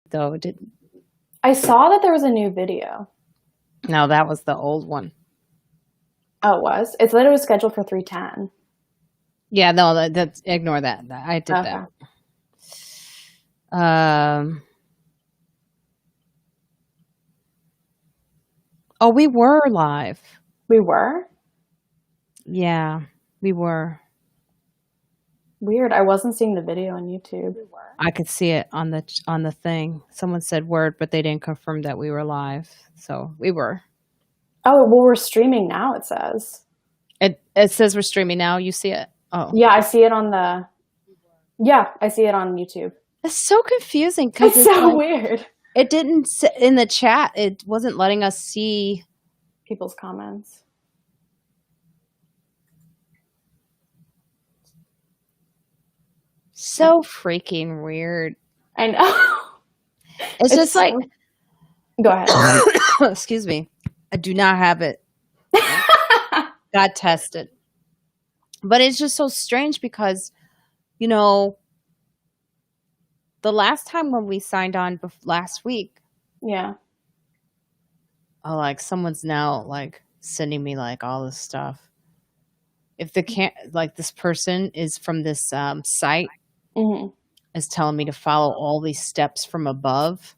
though. Did I saw that there was a new video. No, that was the old one. Oh, it was? It said it was scheduled for 3:10. Yeah, no, that's ignore that. I did Okay. that. Oh, we were live. We were? Yeah, we were. Weird. I wasn't seeing the video on YouTube. I could see it on the thing. Someone said word, but they didn't confirm that we were live. So we were. Oh, well, we're streaming now, it says. It says we're streaming now. You see it? Oh. Yeah, I see it on I see it on YouTube. It's so confusing because It's so weird. It didn't in the chat. It wasn't letting us see people's comments. So freaking weird. I know. It's just like, go ahead. Excuse me. I do not have it. Got tested. But it's just so strange because, you know, the last time when we signed on last week. Yeah. Oh, like someone's now like sending me like all this stuff. If like this person is from this site, is telling me to follow all these steps from above.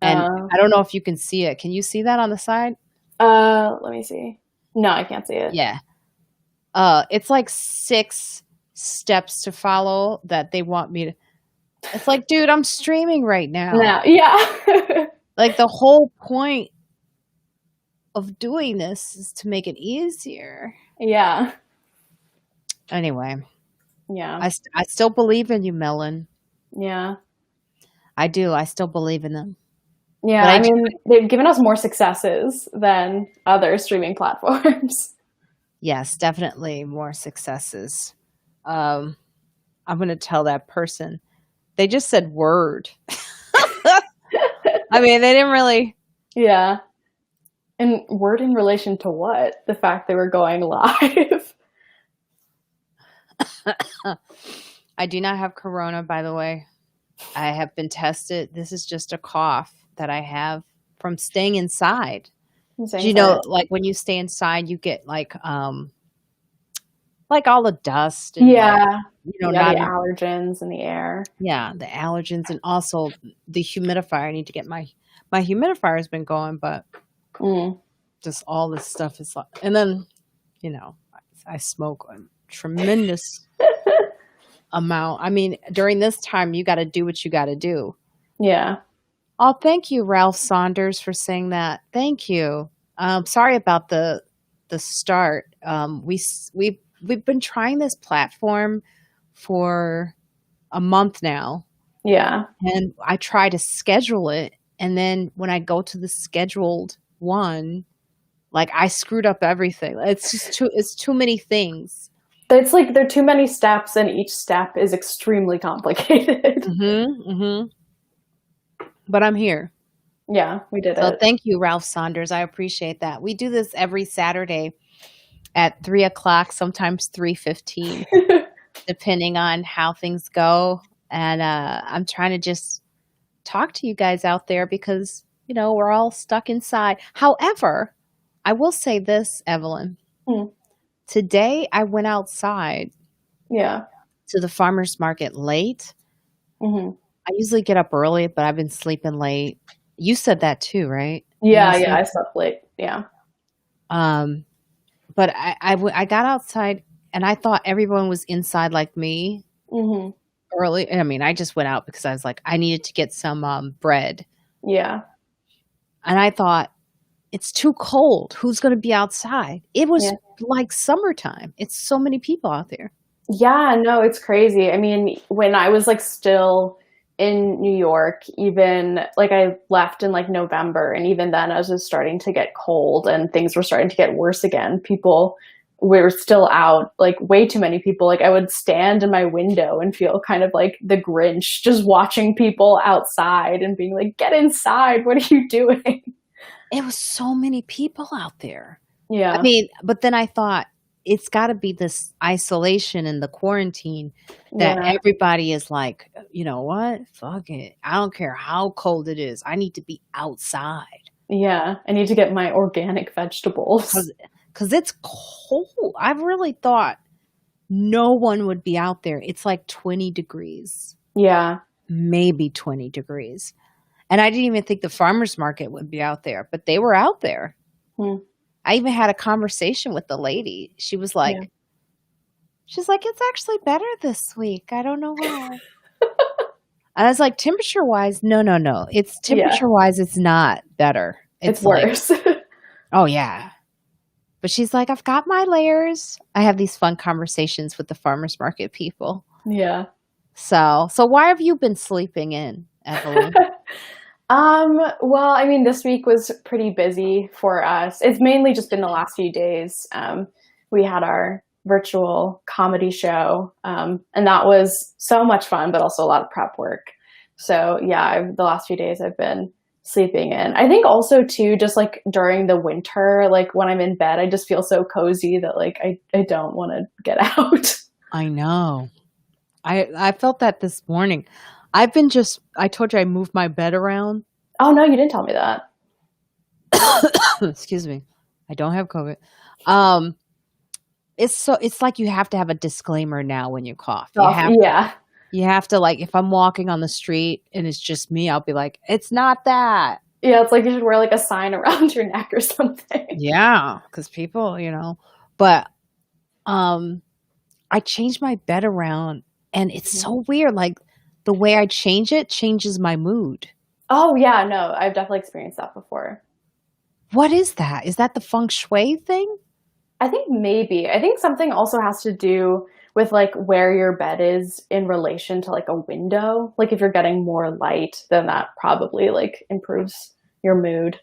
And I don't know if you can see it. Can you see that on the side? Let me see. No, I can't see it. Yeah. It's like 6 steps to follow that they want me to. It's like, dude, I'm streaming right now. No, yeah. Like the whole point of doing this is to make it easier. Yeah. Anyway. Yeah. I still believe in you, Melon. Yeah. I do. I still believe in them. Yeah, I mean, they've given us more successes than other streaming platforms. Yes, definitely more successes. I'm going to tell that person. They just said word. I mean, they didn't really. Yeah. And word in relation to what? The fact they were going live. I do not have corona, by the way. I have been tested. This is just a cough that I have from staying inside. You know, like when you stay inside, you get like all the dust. And yeah. Like, you know, the allergens in the air. Yeah, the allergens and also the humidifier. I need to get my humidifier has been going, but just all this stuff is like, and then, you know, I smoke a tremendous amount. I mean, during this time, you got to do what you got to do. Yeah. Oh, thank you, Ralph Saunders, for saying that. Thank you. Sorry about the start. We've been trying this platform for a month now. Yeah. And I try to schedule it, and then when I go to the scheduled one, like I screwed up everything. It's just too many things. It's like there are too many steps, and each step is extremely complicated. But I'm here. Yeah, we did it. So thank you, Ralph Saunders. I appreciate that. We do this every Saturday at 3:00, sometimes 3:15, depending on how things go. And I'm trying to just talk to you guys out there because, you know, we're all stuck inside. However, I will say this, Evelyn. Today I went outside to the farmer's market late. I usually get up early, but I've been sleeping late. You said that too, right? Yeah, I slept late. Yeah. But I got outside and I thought everyone was inside like me early. I mean, I just went out because I was like, I needed to get some bread. Yeah. And I thought, it's too cold. Who's going to be outside? It was like summertime. It's so many people out there. Yeah, no, it's crazy. I mean, when I was like still in New York, even like I left in like November, and even then I was just starting to get cold and things were starting to get worse again. People were still out, like way too many people. Like I would stand in my window and feel kind of like the Grinch, just watching people outside and being like, get inside. What are you doing? It was so many people out there. Yeah. I mean, but then I thought, it's got to be this isolation and the quarantine that Yeah. everybody is like, you know what? Fuck it. I don't care how cold it is. I need to be outside Yeah. I need to get my organic vegetables. because it's cold. I've really thought no one would be out there. It's like 20 degrees, Yeah. maybe 20 degrees. And I didn't even think the farmer's market would be out there, but they were out there. Hmm. I even had a conversation with the lady. Yeah. She's like, it's actually better this week. I don't know why. And I was like, temperature wise, no, no, no. It's Yeah. temperature wise, it's not better. It's It's like, worse. oh yeah. But she's like, I've got my layers. I have these fun conversations with the farmers market people. Yeah. So why have you been sleeping in, Evelyn? Well, I mean, this week was pretty busy for us. It's mainly just been the last few days. We had our virtual comedy show, and that was so much fun, but also a lot of prep work. So yeah, the last few days I've been sleeping in. I think also too, just like during the winter, like when I'm in bed, I just feel so cozy that like I don't want to get out. I know. I felt that this morning. I told you I moved my bed around. Oh no, you didn't tell me that. Excuse me. I don't have COVID. Um, it's like you have to have a disclaimer now when you cough. Oh, yeah. You have to like if I'm walking on the street and it's just me, I'll be like, it's not that. Yeah, it's like you should wear like a sign around your neck or something. Yeah, because people, but I changed my bed around and it's so weird. Like the way I change it changes my mood. Oh yeah, no, I've definitely experienced that before. What is that? Is that the feng shui thing? I think maybe. I think something also has to do with like where your bed is in relation to like a window. Like if you're getting more light, then that probably like improves your mood.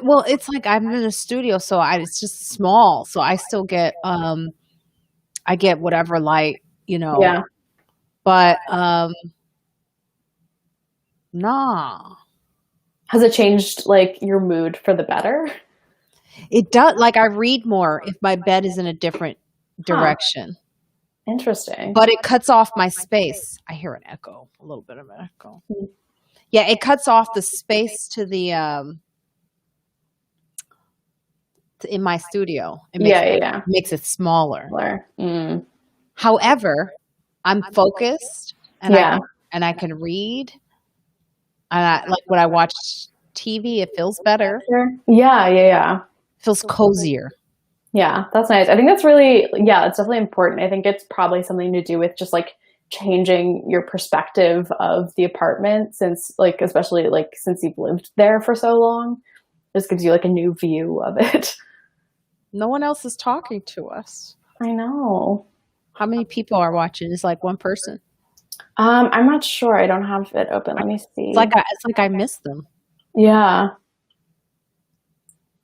Well, it's like I'm in a studio, so it's just small, so I still get I get whatever light, Yeah. but nah. Has it changed like your mood for the better? It does like I read more if my bed is in a different Huh. direction. Interesting. But it cuts off my space. I hear an echo, a little bit of an echo. Yeah, it cuts off the space to the in my studio. Yeah. Makes it smaller. Mm. However, I'm focused and Yeah. I can read. And like when I watch TV, it feels better. Sure. Yeah. Feels cozier. Yeah, that's nice. I think that's really, yeah, it's definitely important. I think it's probably something to do with just like changing your perspective of the apartment since like, especially like since you've lived there for so long, this gives you like a new view of it. No one else is talking to us. I know. How many people are watching? It's like one person. I'm not sure. I don't have it open. Let me see. It's like I missed them. Yeah.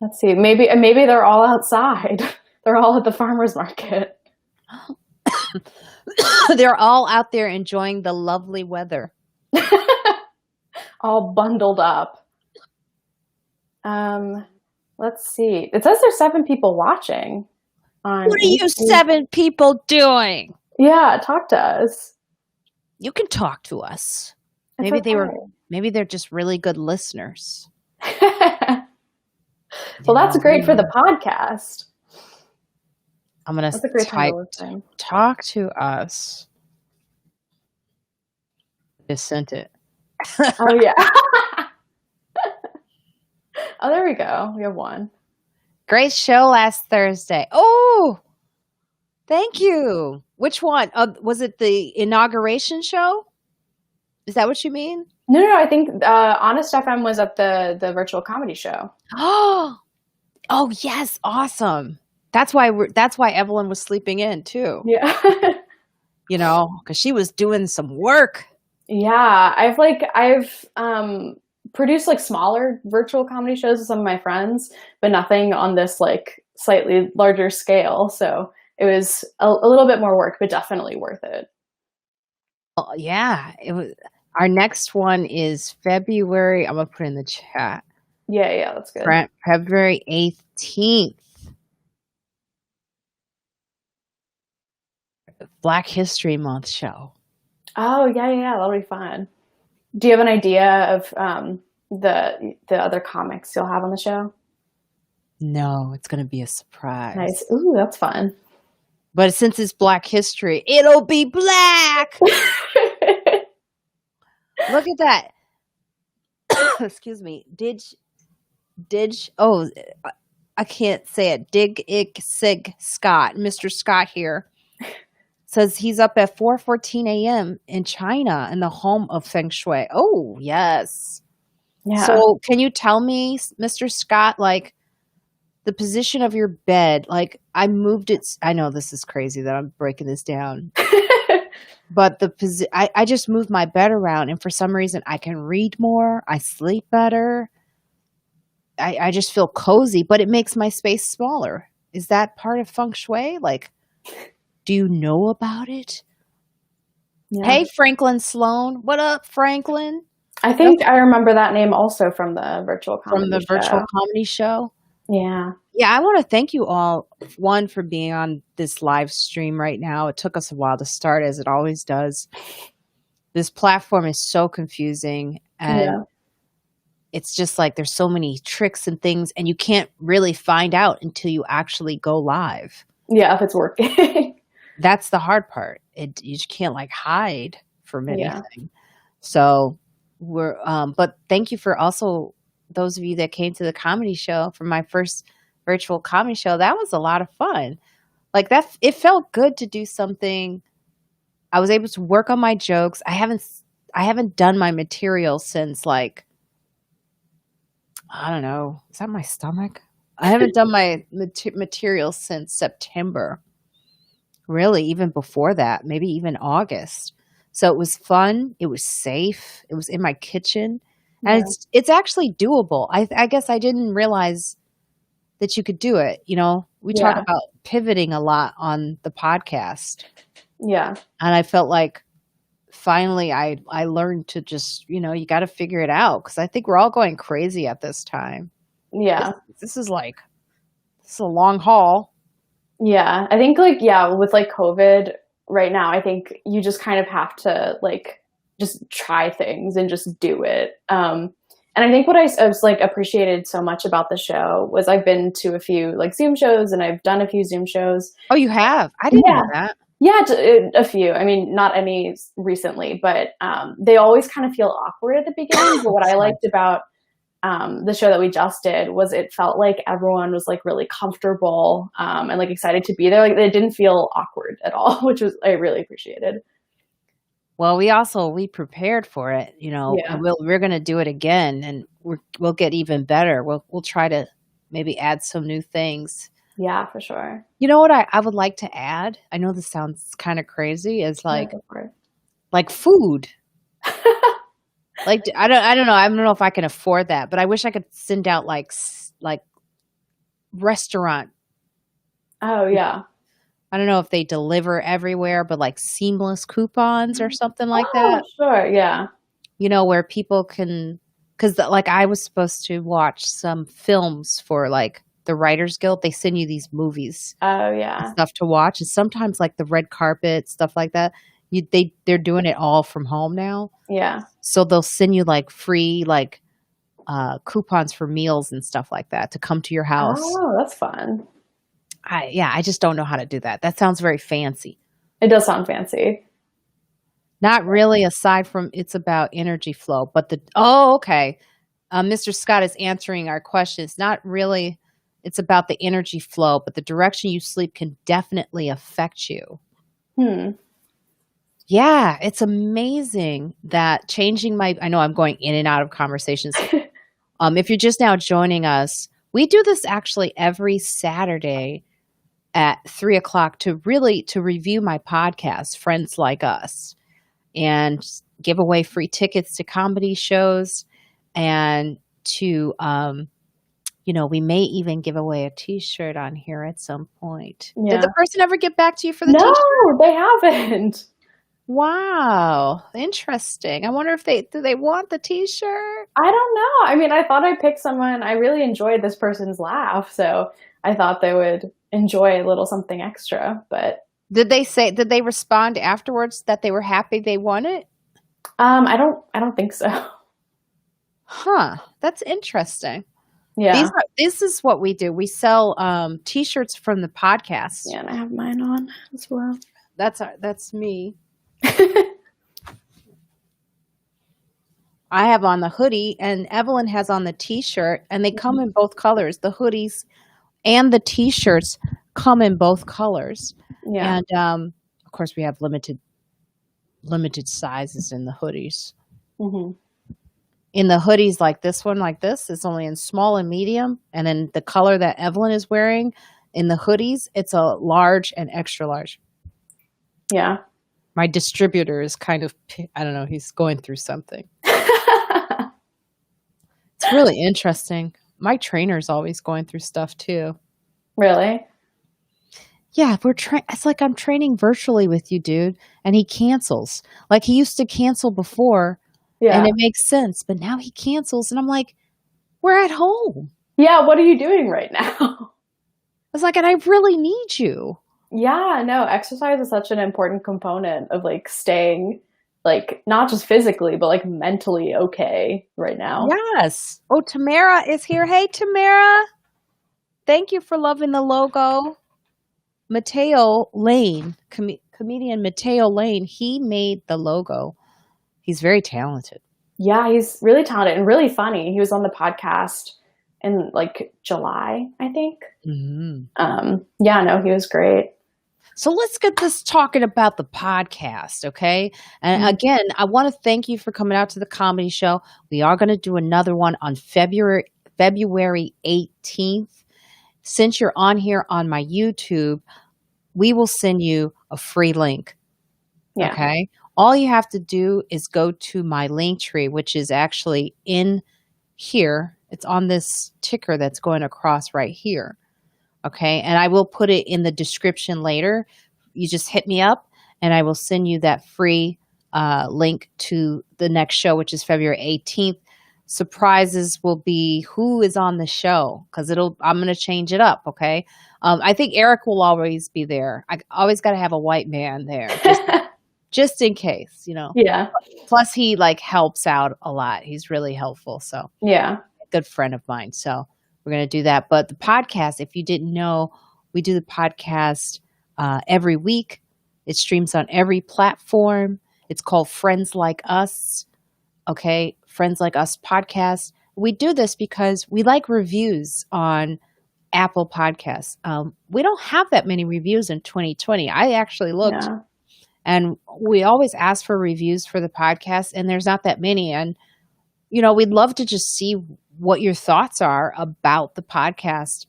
Let's see. Maybe they're all outside. They're all at the farmer's market. They're all out there enjoying the lovely weather. All bundled up. Let's see. It says there's 7 people watching. What are you 7 people doing? Yeah, talk to us. You can talk to us. It's Maybe they're just really good listeners. Well, that's great for the podcast. I'm going That's a great to time. talk to us. Just sent it. Oh, yeah. Oh, there we go. We have one. Great show last Thursday. Oh, thank you. Which one? Was it the inauguration show? Is that what you mean? No. I think Honest FM was at the virtual comedy show. Oh yes, awesome. That's why Evelyn was sleeping in too. Yeah. Because she was doing some work. Yeah, I've produced like smaller virtual comedy shows with some of my friends, but nothing on this like slightly larger scale. So it was a little bit more work, but definitely worth it. Oh, yeah, it was. Our next one is February. I'm gonna put it in the chat. Yeah, that's good. February 18th. Black History Month show. Oh, yeah, yeah, yeah, that'll be fun. Do you have an idea of the other comics you'll have on the show? No, it's going to be a Nice. surprise. Ooh, that's fun. But since it's Black History, it'll be black. Look at that. Excuse me. Oh, I can't say it. Sig Scott, Mr. Scott here, says he's up at 4:14 a.m. in China in the home of Feng Shui. Oh, yes. Yeah. So can you tell me, Mr. Scott, like the position of your bed? Like I moved it. I know this is crazy that I'm breaking this down, but I just moved my bed around, and for some reason I can read more. I sleep better. I just feel cozy, but it makes my space smaller. Is that part of feng shui? Like, do you know about it? Yeah. Hey, Franklin Sloan. What up, Franklin? I think I remember that name also from the virtual From the comedy virtual show. comedy show. Yeah. Yeah, I want to thank you all, one, for being on this live stream right now. It took us a while to start, as it always does. This platform is so confusing, and Yeah. it's just like there's so many tricks and things, and you can't really find out until you actually go live. Yeah, if it's working. That's the hard part. You just can't like hide from Yeah. anything. So but thank you for also those of you that came to the comedy show for my first virtual comedy show. That was a lot of fun. Like that, it felt good to do something. I was able to work on my jokes. I haven't done my material since like, I don't know. Is that my stomach? I haven't done my material since September. Really, even before that, maybe even August. So it was fun. It was safe. It was in my kitchen, and Yeah. it's actually doable. I guess I didn't realize that you could do it. You know, we talk Yeah. about pivoting a lot on the podcast, Yeah. and I felt like finally I learned to just, you got to figure it out, because I think we're all going crazy at this time. This Yeah. this is like this is a long haul. Yeah. I think like, yeah, with like COVID right now, I think you just kind of have to like just try things and just do it. And I think what I was like appreciated so much about the show was I've been to a few like Zoom shows and I've done a few Zoom shows. Oh, you have? I didn't Yeah. know that. Yeah, a few. I mean, not any recently, but they always kind of feel awkward at the beginning. But what I Sorry. liked about the show that we just did was it felt like everyone was like really comfortable and like excited to be there. Like it didn't feel awkward at all, which was I really appreciated. Well, we prepared for it, Yeah, and we're going to do it again, and we'll get even better. We'll try to maybe add some new things. yeah, for sure. You know what I would like to add? I know this sounds kind of crazy, is Yeah, like go for food. it. Like I don't know. I don't know if I can afford that, but I wish I could send out like restaurant. Oh yeah. I don't know if they deliver everywhere, but like seamless coupons or something like Oh, that. sure. Yeah. Where people can, because like I was supposed to watch some films for like the Writers Guild. They send you these movies Oh and yeah. stuff to watch, and sometimes like the red carpet stuff like that. They're doing it all from home now, Yeah. so they'll send you like free like coupons for meals and stuff like that to come to your house. Oh, that's fun. I just don't know how to do that. That sounds very fancy. It does sound fancy. Not really, aside from it's about energy flow, but okay. Mr. Scott is answering our questions. Not really. It's about the energy flow, but the direction you sleep can definitely affect you. Hmm. Yeah, it's amazing that I know I'm going in and out of conversations. If you're just now joining us, we do this actually every Saturday at 3:00 to review my podcast, Friends Like Us, and give away free tickets to comedy shows, and to, we may even give away a t-shirt on here at some point. Did Yeah. the person ever get back to you for the No, t-shirt? they haven't. Wow, interesting. I wonder if do they want the t-shirt? I don't know. I mean, I thought I picked someone. I really enjoyed this person's laugh, so I thought they would enjoy a little something extra. But Did they respond afterwards that they were happy they won it? I don't think so. Huh. That's interesting. Yeah. This is what we do. We sell t-shirts from the podcast. Yeah, and I have mine on as well. That's me. I have on the hoodie and Evelyn has on the t-shirt, and they come in both colors. The hoodies and the t-shirts come in both colors. Yeah. And of course we have limited sizes in the hoodies. Mm-hmm. In the hoodies like this one, like this, it's only in small and medium. And then the color that Evelyn is wearing in the hoodies, it's a large and extra large. Yeah. My distributor is kind of, I don't know, he's going through something. It's really interesting. My trainer's always going through stuff too. Really? Yeah, it's like I'm training virtually with you, dude. And he cancels. Like he used to cancel before. Yeah. And it makes sense. But now he cancels. And I'm like, we're at home. Yeah, what are you doing right now? I was like, and I really need you. Yeah, no, exercise is such an important component of like staying like not just physically, but like mentally okay right now. Yes. Oh, Tamara is here. Hey, Tamara. Thank you for loving the logo. Mateo Lane, comedian Mateo Lane, he made the logo. He's very talented. Yeah, he's really talented and really funny. He was on the podcast in like July, I think. Mm-hmm. Yeah, no, he was great. So let's get this talking about the podcast, okay? And again, I want to thank you for coming out to the comedy show. We are going to do another one on February 18th. Since you're on here on my YouTube, we will send you a free link. Yeah. Okay? All you have to do is go to my link tree, which is actually in here. It's on this ticker that's going across right here. Okay. And I will put it in the description later. You just hit me up and I will send you that free link to the next show, which is February 18th. Surprises will be who is on the show because I'm going to change it up. Okay. I think Eric will always be there. I always got to have a white man there just in case, you know. Yeah. Plus he like helps out a lot. He's really helpful. So yeah, a good friend of mine. So we're going to do that. But the podcast, if you didn't know, we do the podcast every week. It streams on every platform. It's called Friends Like Us. Okay. Friends Like Us podcast. We do this because we like reviews on Apple Podcasts. We don't have that many reviews in 2020. I actually looked and we always ask for reviews for the podcast and there's not that many. And, you know, we'd love to just see what your thoughts are about the podcast.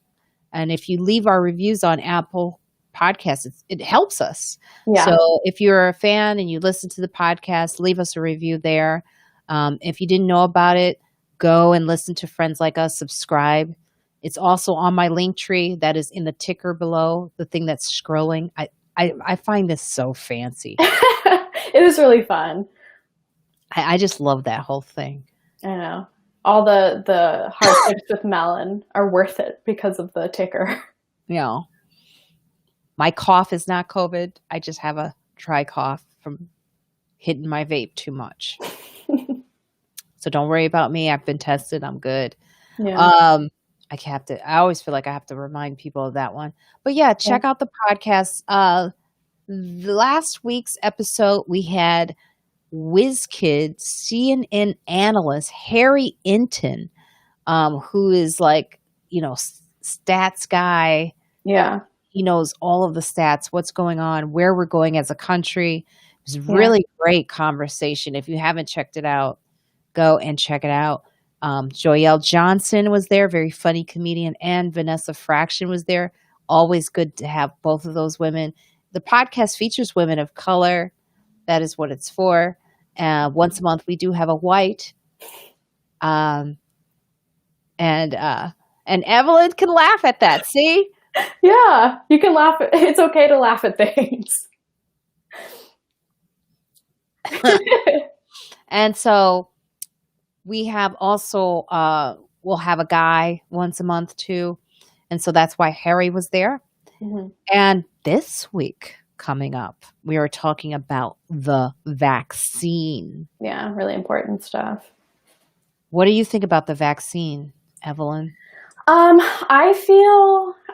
And if you leave our reviews on Apple Podcasts, it helps us. Yeah. So if you're a fan and you listen to the podcast, leave us a review there. If you didn't know about it, go and listen to Friends Like Us, subscribe. It's also on my link tree that is in the ticker below, the thing that's scrolling. I find this so fancy. It is really fun. I just love that whole thing. I know. All the hardships with melon are worth it because of the ticker. You know, my cough is not COVID. I just have a dry cough from hitting my vape too much. So don't worry about me. I've been tested. I'm good. Yeah. I always feel like I have to remind people of that one. But yeah, check out the podcast. The last week's episode, we had WizKid CNN analyst Harry Inton, who is like, you know, stats guy. Yeah. He knows all of the stats, what's going on, where we're going as a country. It was really great conversation. If you haven't checked it out, go and check it out. Joyelle Johnson was there, very funny comedian, and Vanessa Fraction was there. Always good to have both of those women. The podcast features women of color. That is what it's for. Once a month, we do have a white. And Evelyn can laugh at that. See? Yeah, you can laugh. It's okay to laugh at things. And so we have also, we'll have a guy once a month too. And so that's why Harry was there. Mm-hmm. And this week coming up. We are talking about the vaccine. Yeah, really important stuff. What do you think about the vaccine, Evelyn? I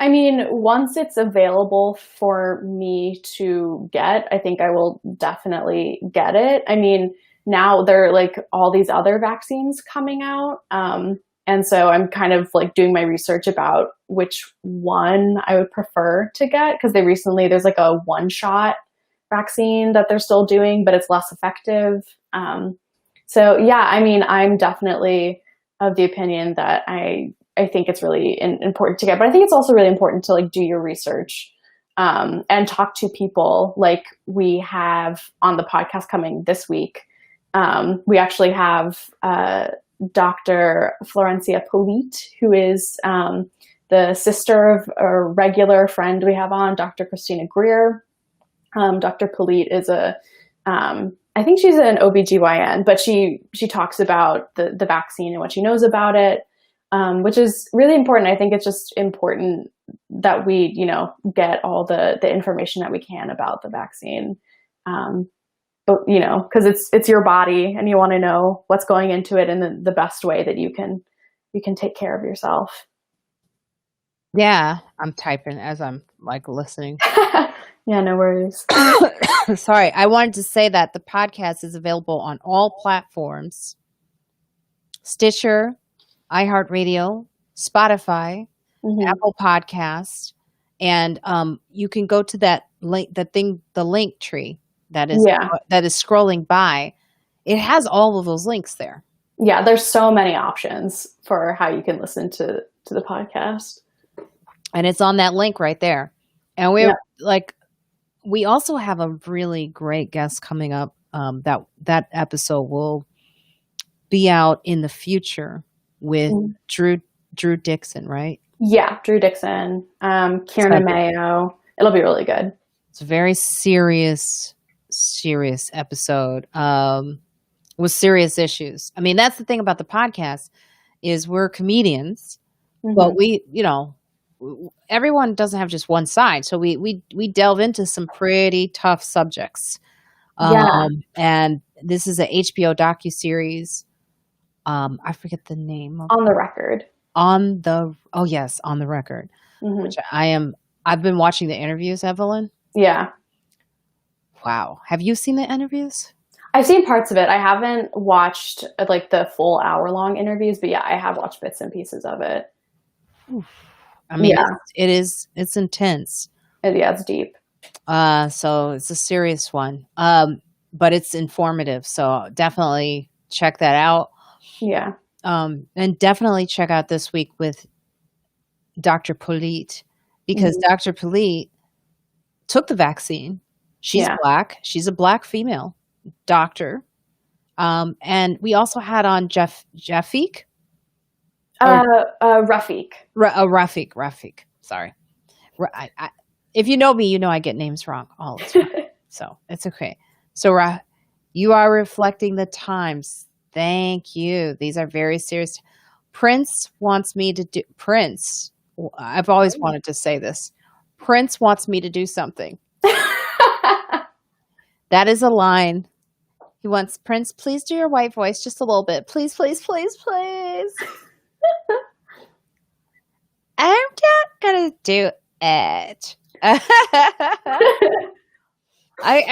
mean, once it's available for me to get, I think I will definitely get it. I mean, now there are like all these other vaccines coming out. And so I'm kind of like doing my research about which one I would prefer to get because there's like a one shot vaccine that they're still doing, but it's less effective. So yeah, I mean, I'm definitely of the opinion that I think it's really important to get, but I think it's also really important to like do your research and talk to people like we have on the podcast coming this week. We actually have Dr. Florencia Polite, who is the sister of a regular friend we have on, Dr. Christina Greer. Dr. Polite is I think she's an OBGYN, but she talks about the vaccine and what she knows about it, which is really important. I think it's just important that we, get all the information that we can about the vaccine. But, because it's your body and you want to know what's going into it and the best way that you can take care of yourself. Yeah, I'm typing as I'm like listening. Yeah, no worries. Sorry, I wanted to say that the podcast is available on all platforms: Stitcher, iHeartRadio, Spotify, Apple Podcasts, and you can go to that link, the link tree that is scrolling by. It has all of those links there. Yeah, there's so many options for how you can listen to the podcast, and it's on that link right there. And we also have a really great guest coming up. That episode will be out in the future with Drew Dixon, right? Yeah, Drew Dixon, Kierna Mayo. It'll be really good. It's a very serious episode with serious issues. I mean, that's the thing about the podcast is we're comedians, but we, everyone doesn't have just one side. So we delve into some pretty tough subjects. And this is a HBO docuseries. I forget the name. On the Record. On the Record. Which I've been watching the interviews, Evelyn. Yeah. Wow. Have you seen the interviews? I've seen parts of it. I haven't watched like the full hour-long interviews, but yeah, I have watched bits and pieces of it. I mean, it's intense. It's deep. So it's a serious one. But it's informative. So definitely check that out. Yeah. And definitely check out This Week with Dr. Polite, because Dr. Polite took the vaccine. She's Black. She's a Black female doctor. And we also had on Rafiq. Rafiq. Sorry. If you know me, you know I get names wrong all the time. So it's okay. So you are reflecting the times. Thank you. These are very serious. Prince wants me to do. Prince. I've always wanted to say this. Prince wants me to do something. That is a line. He wants, Prince, please do your white voice just a little bit. Please, please, please, please. I'm not going to do it. I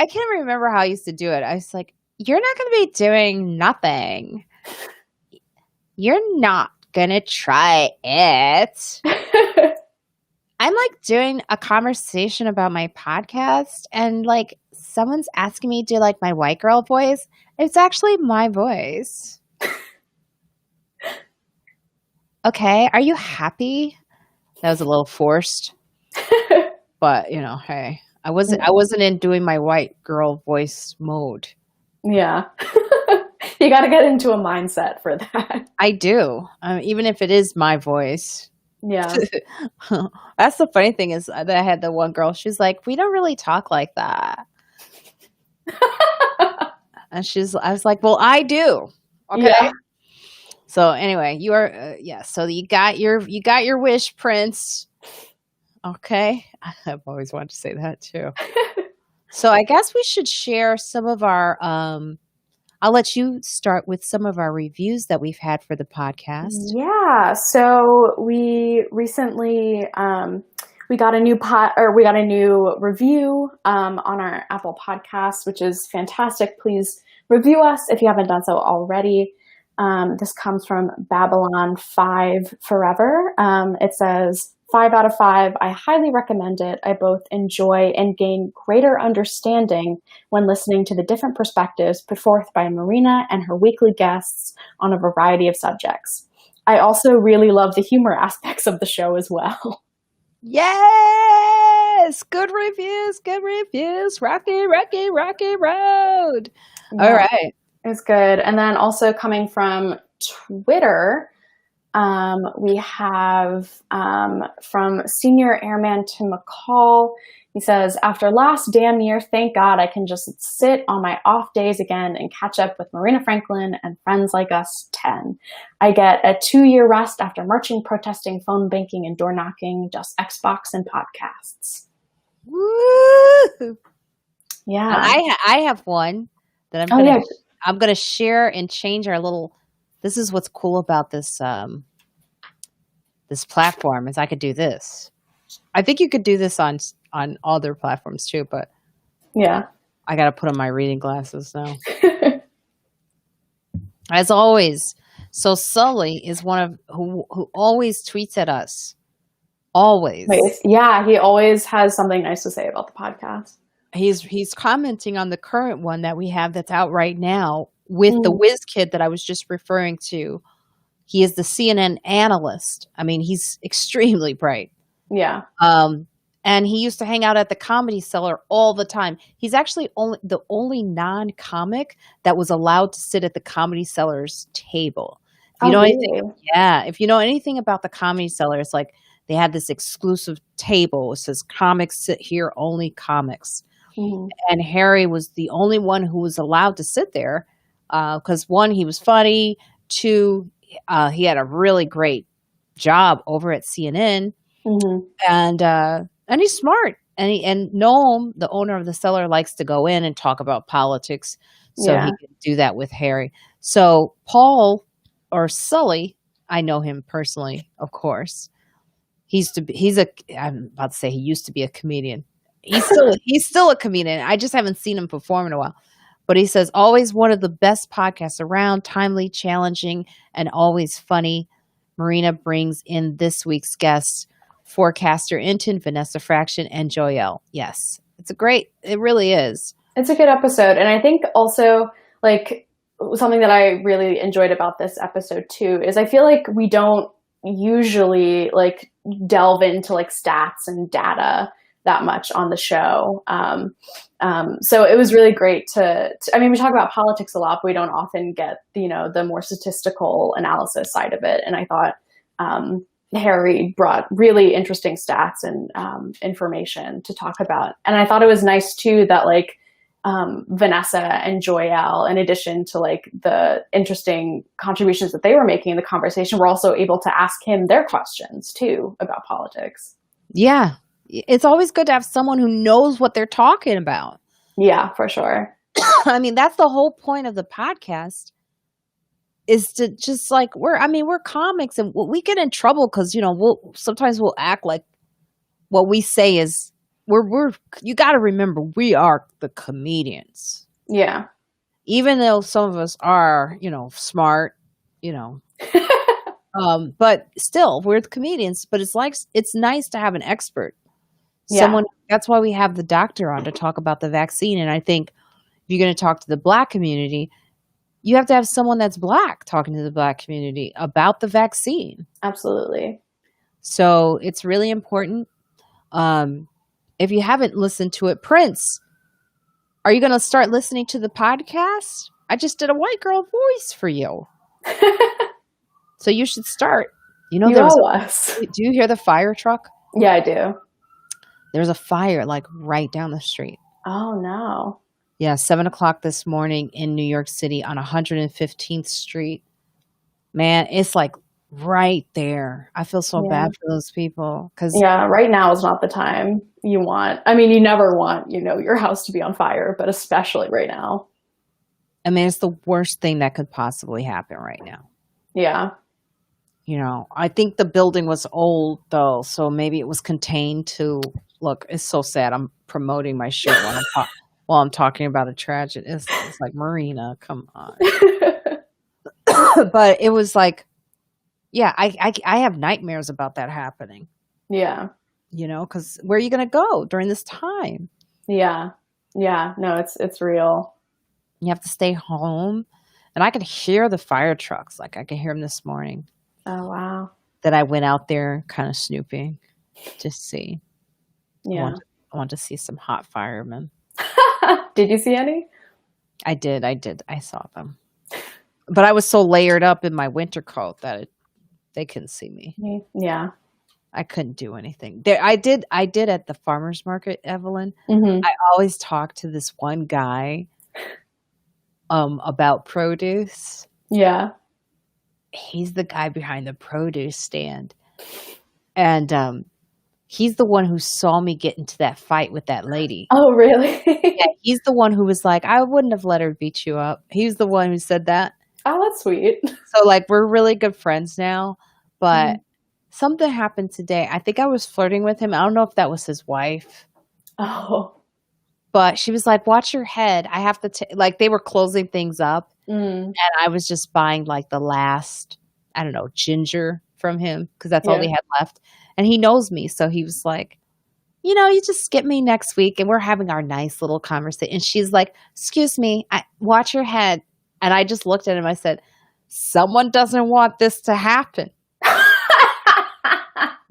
can't remember how I used to do it. I was like, you're not going to be doing nothing. You're not going to try it. I'm like doing a conversation about my podcast and like someone's asking me to do like my white girl voice. It's actually my voice. Okay. Are you happy? That was a little forced, but hey, I wasn't in doing my white girl voice mode. Yeah. You got to get into a mindset for that. I do. Even if it is my voice. Yeah. That's the funny thing is that I had the one girl, she's like, we don't really talk like that. And I was like, well, I do. Okay. Yeah. So anyway, you are, so you got your wish, Prince. Okay. I've always wanted to say that too. So I guess we should share some of our I'll let you start with some of our reviews that we've had for the podcast. Yeah, so we recently we got a new we got a new review on our Apple Podcast, which is fantastic. Please review us if you haven't done so already. This comes from Babylon 5 Forever. It says, 5 out of 5. I highly recommend it. I both enjoy and gain greater understanding when listening to the different perspectives put forth by Marina and her weekly guests on a variety of subjects. I also really love the humor aspects of the show as well. Yes! Good reviews, good reviews. Rocky, Rocky, Rocky Road. Yeah, All right. it's good. And then also coming from Twitter, we have from Senior Airman Tim McCall. He says, after last damn year, thank God I can just sit on my off days again and catch up with Marina Franklin and friends like us 10. I get a 2-year rest after marching, protesting, phone banking, and door knocking, just Xbox and podcasts. Woo! Yeah. I have one that I'm gonna share and change our little. This is what's cool about this this platform is I could do this. I think you could do this on other platforms too, but yeah, I got to put on my reading glasses now. As always, so Sully is one of who always tweets at us. Always. Yeah, he always has something nice to say about the podcast. He's commenting on the current one that we have that's out right now with the whiz kid that I was just referring to. He is the CNN analyst. I mean, he's extremely bright. Yeah. And he used to hang out at the Comedy Cellar all the time. He's actually the only non-comic that was allowed to sit at the Comedy Cellar's table. If you know anything, if you know anything about the Comedy Cellar, it's like they had this exclusive table. It says comics sit here, only comics. Mm-hmm. And Harry was the only one who was allowed to sit there because one, he was funny. Two, he had a really great job over at CNN. Mm-hmm. And he's smart. And Noam, the owner of the cellar, likes to go in and talk about politics. So he can do that with Harry. So Paul or Sully, I know him personally, of course. I'm about to say he used to be a comedian. He's still a comedian. I just haven't seen him perform in a while. But he says, always one of the best podcasts around, timely, challenging, and always funny. Marina brings in this week's guests, forecaster Inton, Vanessa Fraction, and Joyelle. Yes, it really is. It's a good episode. And I think also, like, something that I really enjoyed about this episode too is I feel like we don't usually like delve into like stats and data that much on the show. So it was really great I mean, we talk about politics a lot, but we don't often get, the more statistical analysis side of it. And I thought, Harry brought really interesting stats and information to talk about. And I thought it was nice too that like Vanessa and Joyelle, in addition to like the interesting contributions that they were making in the conversation, were also able to ask him their questions too about politics. Yeah. It's always good to have someone who knows what they're talking about. Yeah, for sure. I mean, that's the whole point of the podcast. Is to just like we're comics and we get in trouble because sometimes we'll act like what we say is you got to remember we are the comedians. Yeah. Even though some of us are smart, but still we're the comedians. But it's nice to have an expert, someone. That's why we have the doctor on to talk about the vaccine. And I think if you're going to talk to the Black community, you have to have someone that's Black talking to the Black community about the vaccine. Absolutely. So it's really important. If you haven't listened to it, Prince, are you going to start listening to the podcast? I just did a white girl voice for you. So you should start. Do you hear the fire truck? Yeah, I do. There's a fire like right down the street. Oh, no. Yeah, 7:00 this morning in New York City on 115th Street. Man, it's like right there. I feel so Yeah. bad for those people because Yeah, right now is not the time you want. I mean, you never want, your house to be on fire, but especially right now. I mean, it's the worst thing that could possibly happen right now. Yeah. I think the building was old though, so maybe it was contained to. Look, it's so sad. I'm promoting my shirt while I'm talking about a tragedy. It's like Marina, come on. But it was like, yeah, I have nightmares about that happening. Yeah. Because where are you going to go during this time? Yeah. Yeah. No, it's real. You have to stay home, and I could hear the fire trucks. Like I could hear them this morning. Oh, wow. That I went out there, kind of snooping, to see. I Yeah. want I want to see some hot firemen. Did you see any? I did. I saw them. But I was so layered up in my winter coat that they couldn't see me. Yeah. I couldn't do anything. I did at the farmer's market, Evelyn. Hmm. I always talk to this one guy about produce. Yeah. He's the guy behind the produce stand. And he's the one who saw me get into that fight with that lady. Oh, really? Yeah, he's the one who was like, I wouldn't have let her beat you up. He's the one who said that. Oh, that's sweet. So, like, we're really good friends now. But Mhm. something happened today. I think I was flirting with him. I don't know if that was his wife. Oh. But she was like, watch your head. I have to, like, they were closing things up. Mm. And I was just buying, like, the last, I don't know, ginger from him because that's all Yeah. they had left. And he knows me. So he was like, you just skip me next week. And we're having our nice little conversation. And she's like, excuse me, watch your head. And I just looked at him. I said, someone doesn't want this to happen.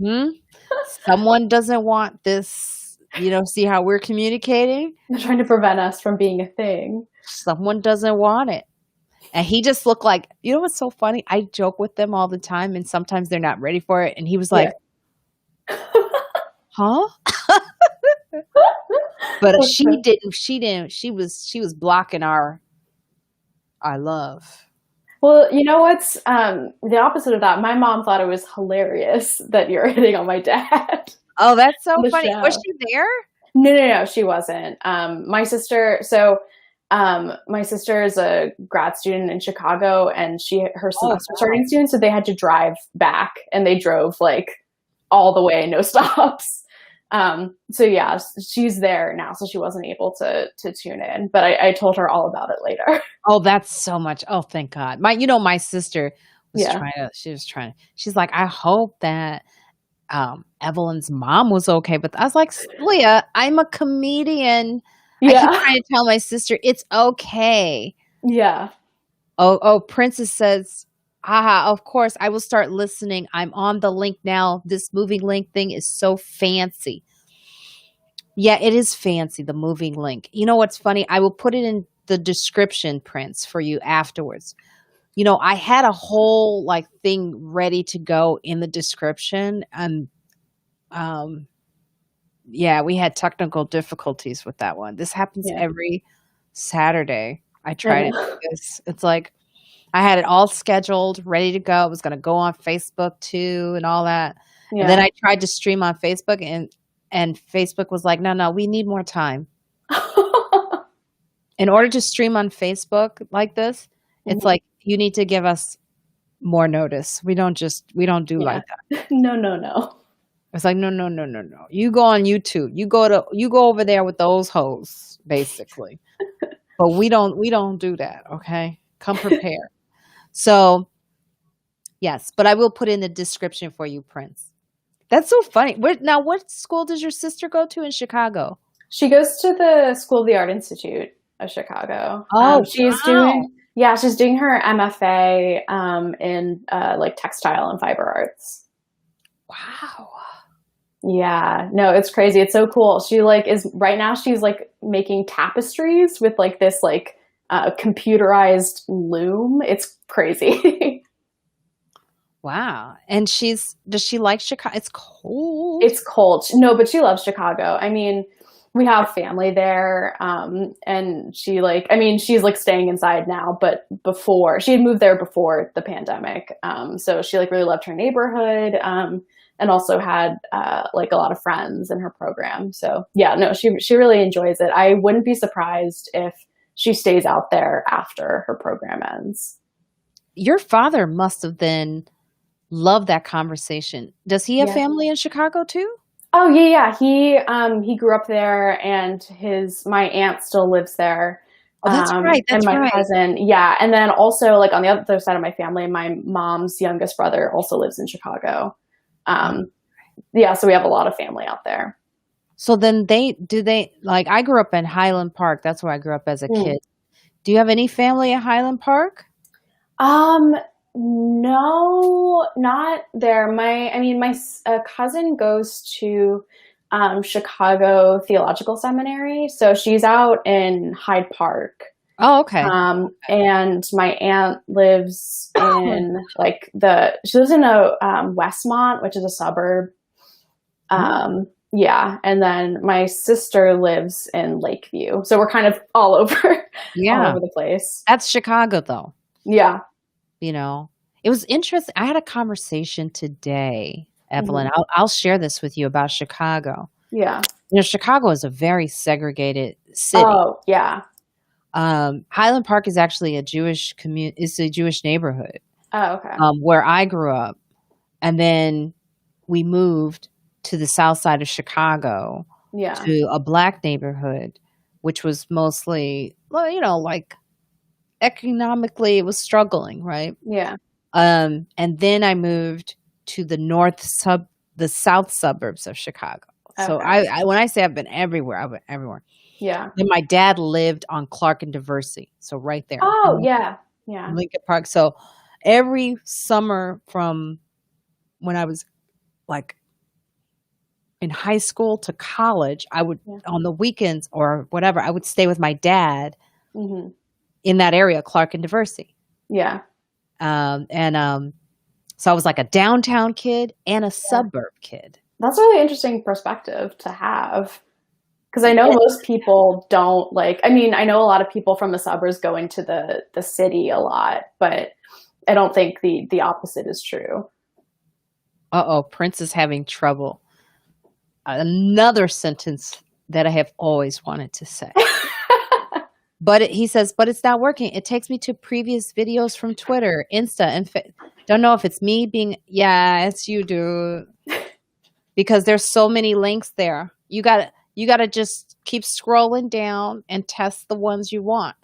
Hmm? Someone doesn't want this, see how we're communicating? They're trying to prevent us from being a thing. Someone doesn't want it. And he just looked like, what's so funny? I joke with them all the time, and sometimes they're not ready for it. And he was like, huh? But she was blocking our love. Well, you know what's the opposite of that? My mom thought it was hilarious that you're hitting on my dad. Oh, that's so On the funny. show. Was she there? No, she wasn't. My sister, my sister is a grad student in Chicago, and her semester starting soon, so they had to drive back, and they drove like all the way, no stops. So yeah, she's there now, so she wasn't able to tune in, but I told her all about it later. Oh, that's so much. Oh, thank God. My sister was Yeah. she's like, I hope that Evelyn's mom was okay. But I was like, Leah, I'm a comedian. I keep Yeah. trying to tell my sister it's okay. Yeah. Oh, Princess says, haha, of course, I will start listening. I'm on the link now. This moving link thing is so fancy. Yeah, it is fancy, the moving link. You know what's funny? I will put it in the description, Prince, for you afterwards. I had a whole like thing ready to go in the description, and yeah, we had technical difficulties with that one. This happens Yeah. every Saturday. I try to do this. It's like I had it all scheduled, ready to go. It was going to go on Facebook too, and all that. Yeah. And then I tried to stream on Facebook, and Facebook was like, no, we need more time. In order to stream on Facebook like this, it's like you need to give us more notice. We don't do like that. No. It's like no. You go on YouTube. You go over there with those hoes, basically. But we don't do that, okay? Come prepared. So, yes, but I will put in the description for you, Prince. That's so funny. Now, what school does your sister go to in Chicago? She goes to the School of the Art Institute of Chicago. Oh, she's wow. doing her MFA in like textile and fiber arts. Wow. Yeah, no, it's crazy. It's so cool. She right now she's like making tapestries with like this like computerized loom. It's crazy. Wow. And does she like Chicago? It's cold. It's cold. No, but she loves Chicago. I mean, we have family there, and she like, I mean, she's like staying inside now, but before she had moved there before the pandemic, so she like really loved her neighborhood, and also had like a lot of friends in her program. So yeah, no, she really enjoys it. I wouldn't be surprised if she stays out there after her program ends. Your father must have then loved that conversation. Does he have Yeah. family in Chicago too? Oh yeah, yeah. He grew up there, and his my aunt still lives there, Oh, that's right. and That's my right. cousin. Yeah, and then also like on the other side of my family, my mom's youngest brother also lives in Chicago. Oh, Um, yeah, so we have a lot of family out there. so then they like I grew up in Highland Park. That's where I grew up as a Hmm. kid. Do you have any family at Highland Park? Um, no, not there. I mean, my cousin goes to Chicago Theological Seminary, so she's out in Hyde Park. Oh, okay. And my aunt lives in like she lives in a Westmont, which is a suburb. Oh, Yeah, and then my sister lives in Lakeview, so we're kind of all over, all yeah. over the place. That's Chicago though. Yeah. You know, it was interesting. I had a conversation today, Evelyn. Hmm. I'll share this with you about Chicago. Yeah. Chicago is a very segregated city. Oh, yeah. Highland Park is actually a Jewish community. It's a Jewish neighborhood Oh, okay. where I grew up, and then we moved to the south side of Chicago Yeah. to a black neighborhood, which was mostly, well, like economically it was struggling, right? Yeah. And then I moved to the south suburbs of Chicago. So Okay. when I say I've been everywhere, I've been everywhere. Yeah. Then my dad lived on Clark and Diversey, so right there Oh, in yeah. Yeah. Lincoln Park. So every summer from when I was like in high school to college, I would Yeah. on the weekends or whatever, I would stay with my dad Hmm. in that area, Clark and Diversey. Yeah. And so I was like a downtown kid and a Yeah. suburb kid. That's a really interesting perspective to have. Because I know Yeah. most people don't like, I mean, I know a lot of people from the suburbs go into the city a lot, but I don't think the opposite is true. Uh-oh, Prince is having trouble. Another sentence that I have always wanted to say. He says, but it's not working. It takes me to previous videos from Twitter, Insta, and don't know if it's me being, yeah, it's you, dude. Because there's so many links there. You gotta just keep scrolling down and test the ones you want,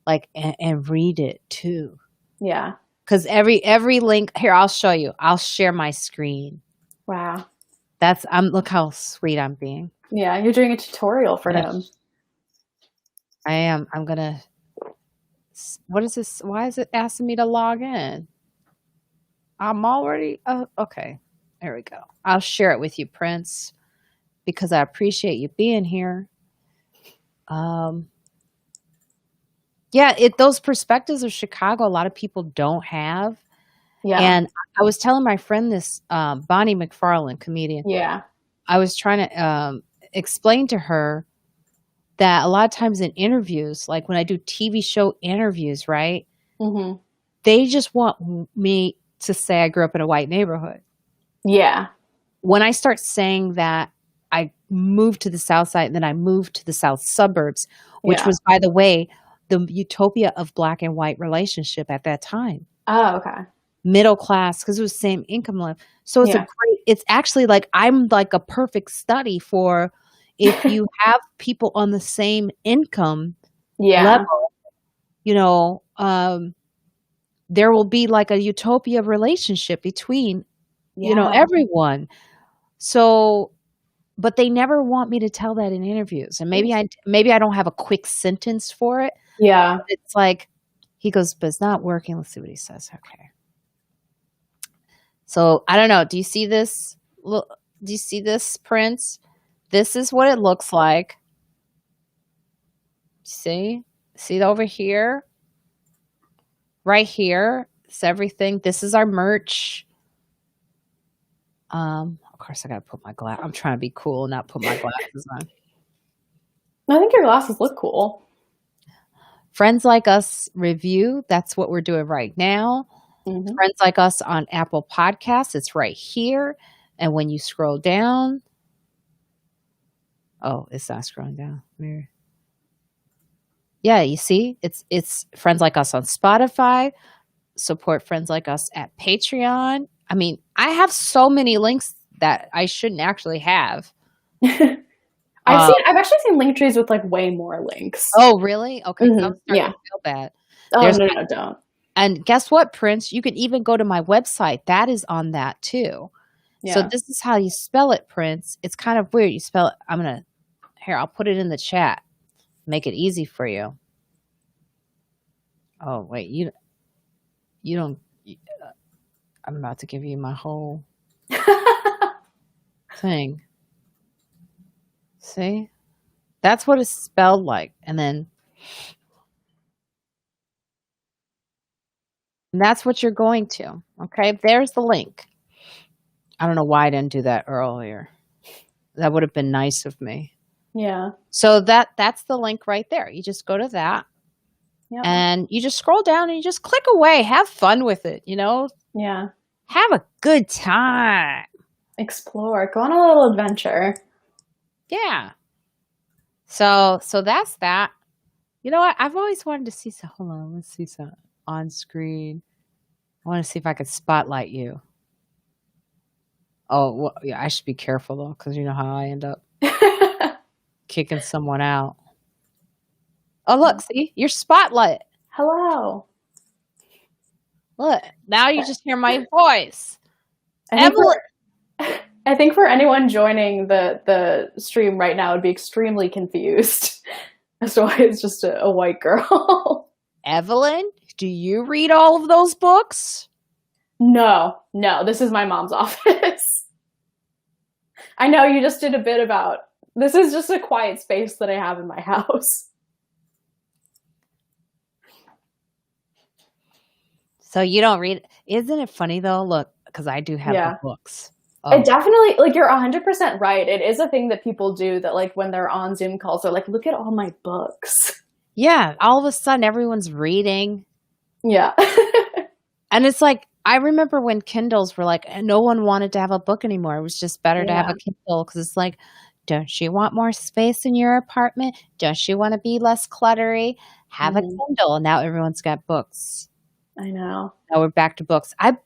like and read it too. Yeah. Because every link here, I'll show you. I'll share my screen. Wow. Look how sweet I'm being. Yeah, you're doing a tutorial for Yeah, him. I am. I'm gonna. What is this? Why is it asking me to log in? I'm already. Okay. There we go. I'll share it with you, Prince, because I appreciate you being here. Um, yeah, those perspectives of Chicago, a lot of people don't have. Yeah. And I was telling my friend this, Bonnie McFarlane, comedian. Yeah. I was trying to explain to her that a lot of times in interviews, like when I do TV show interviews, right? Hmm. They just want me to say I grew up in a white neighborhood. Yeah. When I start saying that I moved to the south side and then I moved to the south suburbs, which Yeah. was, by the way, the utopia of black and white relationship at that time. Oh, okay. Middle class, because it was same income level. So Yeah. it's actually like I'm like a perfect study for if you have people on the same income Yeah. level, you know, there will be like a utopia relationship between, Yeah. everyone. So, but they never want me to tell that in interviews. And maybe I don't have a quick sentence for it. Yeah. It's like, he goes, but it's not working. Let's see what he says. Okay. So I don't know. Do you see this? Look, do you see this, Prince? This is what it looks like. See it over here, right here. It's everything. This is our merch. Of course, I gotta put my glass. I'm trying to be cool and not put my glasses on. I think your glasses look cool. Friends Like Us review, that's what we're doing right now. Hmm. Friends Like Us on Apple Podcasts, it's right here. And when you scroll down, oh, it's not scrolling down. Yeah, you see, it's Friends Like Us on Spotify. Support Friends Like Us at Patreon. I mean, I have so many links that I shouldn't actually have. Uh, I've actually seen link trees with like way more links. oh, really? Okay, 'cause I'm starting Yeah. to feel bad. Oh, There's no, no, don't. and guess what, Prince? You can even go to my website. That is on that too. So Yeah. this is how you spell it, Prince. It's kind of weird. You spell it. I'll put it in the chat. Make it easy for you. Oh, wait, you don't. I'm about to give you my whole thing. See? That's what it's spelled like. And that's what you're going to. Okay, there's the link. I don't know why I didn't do that earlier. That would have been nice of me. Yeah. So that's the link right there. You just go to that Yep. and you just scroll down and you just click away. Have fun with it, Yeah. Have a good time. Explore. Go on a little adventure. Yeah. So that's that. You know what? I've always wanted to see some. Hold on, let's see some on screen. I want to see if I could spotlight you. Oh, well, yeah, I should be careful though, because you know how I end up kicking someone out. Oh, look, see, your spotlight. Hello. Look, now you just hear my voice. I think for anyone joining the stream right now would be extremely confused as to why it's just a white girl. Evelyn, do you read all of those books? No, this is my mom's office. I know you just did a bit about, this is just a quiet space that I have in my house. So you don't read. Isn't it funny though? Look, because I do have the books. It definitely, like, you're 100% right. It is a thing that people do that, like, when they're on Zoom calls, they're like, look at all my books. Yeah, all of a sudden everyone's reading. Yeah. And it's like, I remember when Kindles were like, no one wanted to have a book anymore. It was just better to have a Kindle because it's like, don't you want more space in your apartment? Don't you want to be less cluttery? Have a Kindle. And now everyone's got books. I know. Now we're back to books. I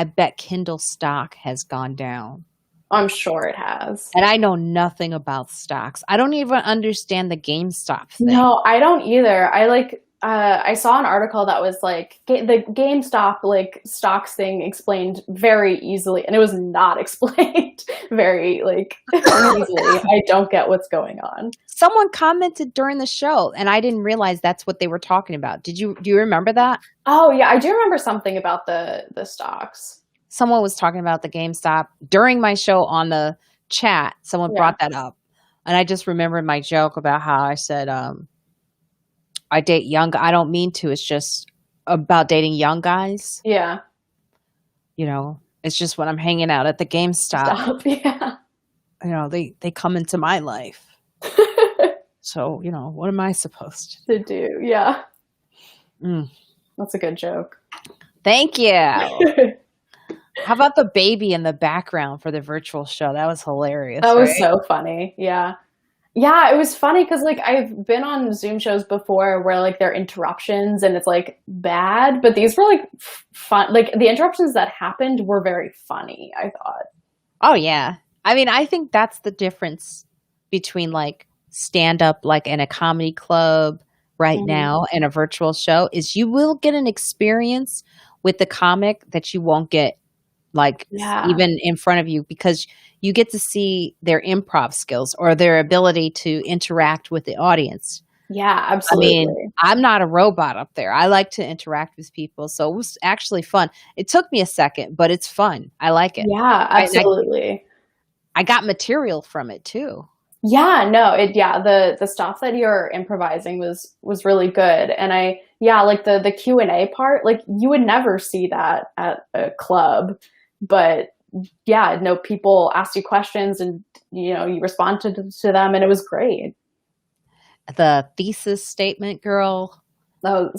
bet Kindle stock has gone down. I'm sure it has. And I know nothing about stocks. I don't even understand the GameStop thing. No, I don't either. I saw an article that was like the GameStop like stocks thing explained very easily, and it was not explained very like easily. I don't get what's going on. Someone commented during the show, and I didn't realize that's what they were talking about. Do you remember that? Oh yeah, I do remember something about the stocks. Someone was talking about the GameStop during my show on the chat. Someone brought that up, and I just remembered my joke about how I said, I date young. I don't mean to. It's just about dating young guys. Yeah. It's just when I'm hanging out at the GameStop. Yeah. They come into my life. So, what am I supposed to do? Yeah. Mm. That's a good joke. Thank you. How about the baby in the background for the virtual show? That was hilarious. That was so funny. Yeah. Yeah, it was funny because like I've been on Zoom shows before where like there are interruptions and it's like bad, but these were like fun. Like the interruptions that happened were very funny, I thought. Oh yeah. I mean, I think that's the difference between like stand up like in a comedy club right now and a virtual show is you will get an experience with the comic that you won't get like even in front of you because you get to see their improv skills or their ability to interact with the audience. Yeah, absolutely. I mean, I'm not a robot up there. I like to interact with people. So it was actually fun. It took me a second, but it's fun. I like it. Yeah, absolutely. I got material from it too. Yeah, no, the stuff that you're improvising was really good. And like the Q&A part, like you would never see that at a club, but yeah, no, people asked you questions and, you responded to them and it was great. The thesis statement girl, That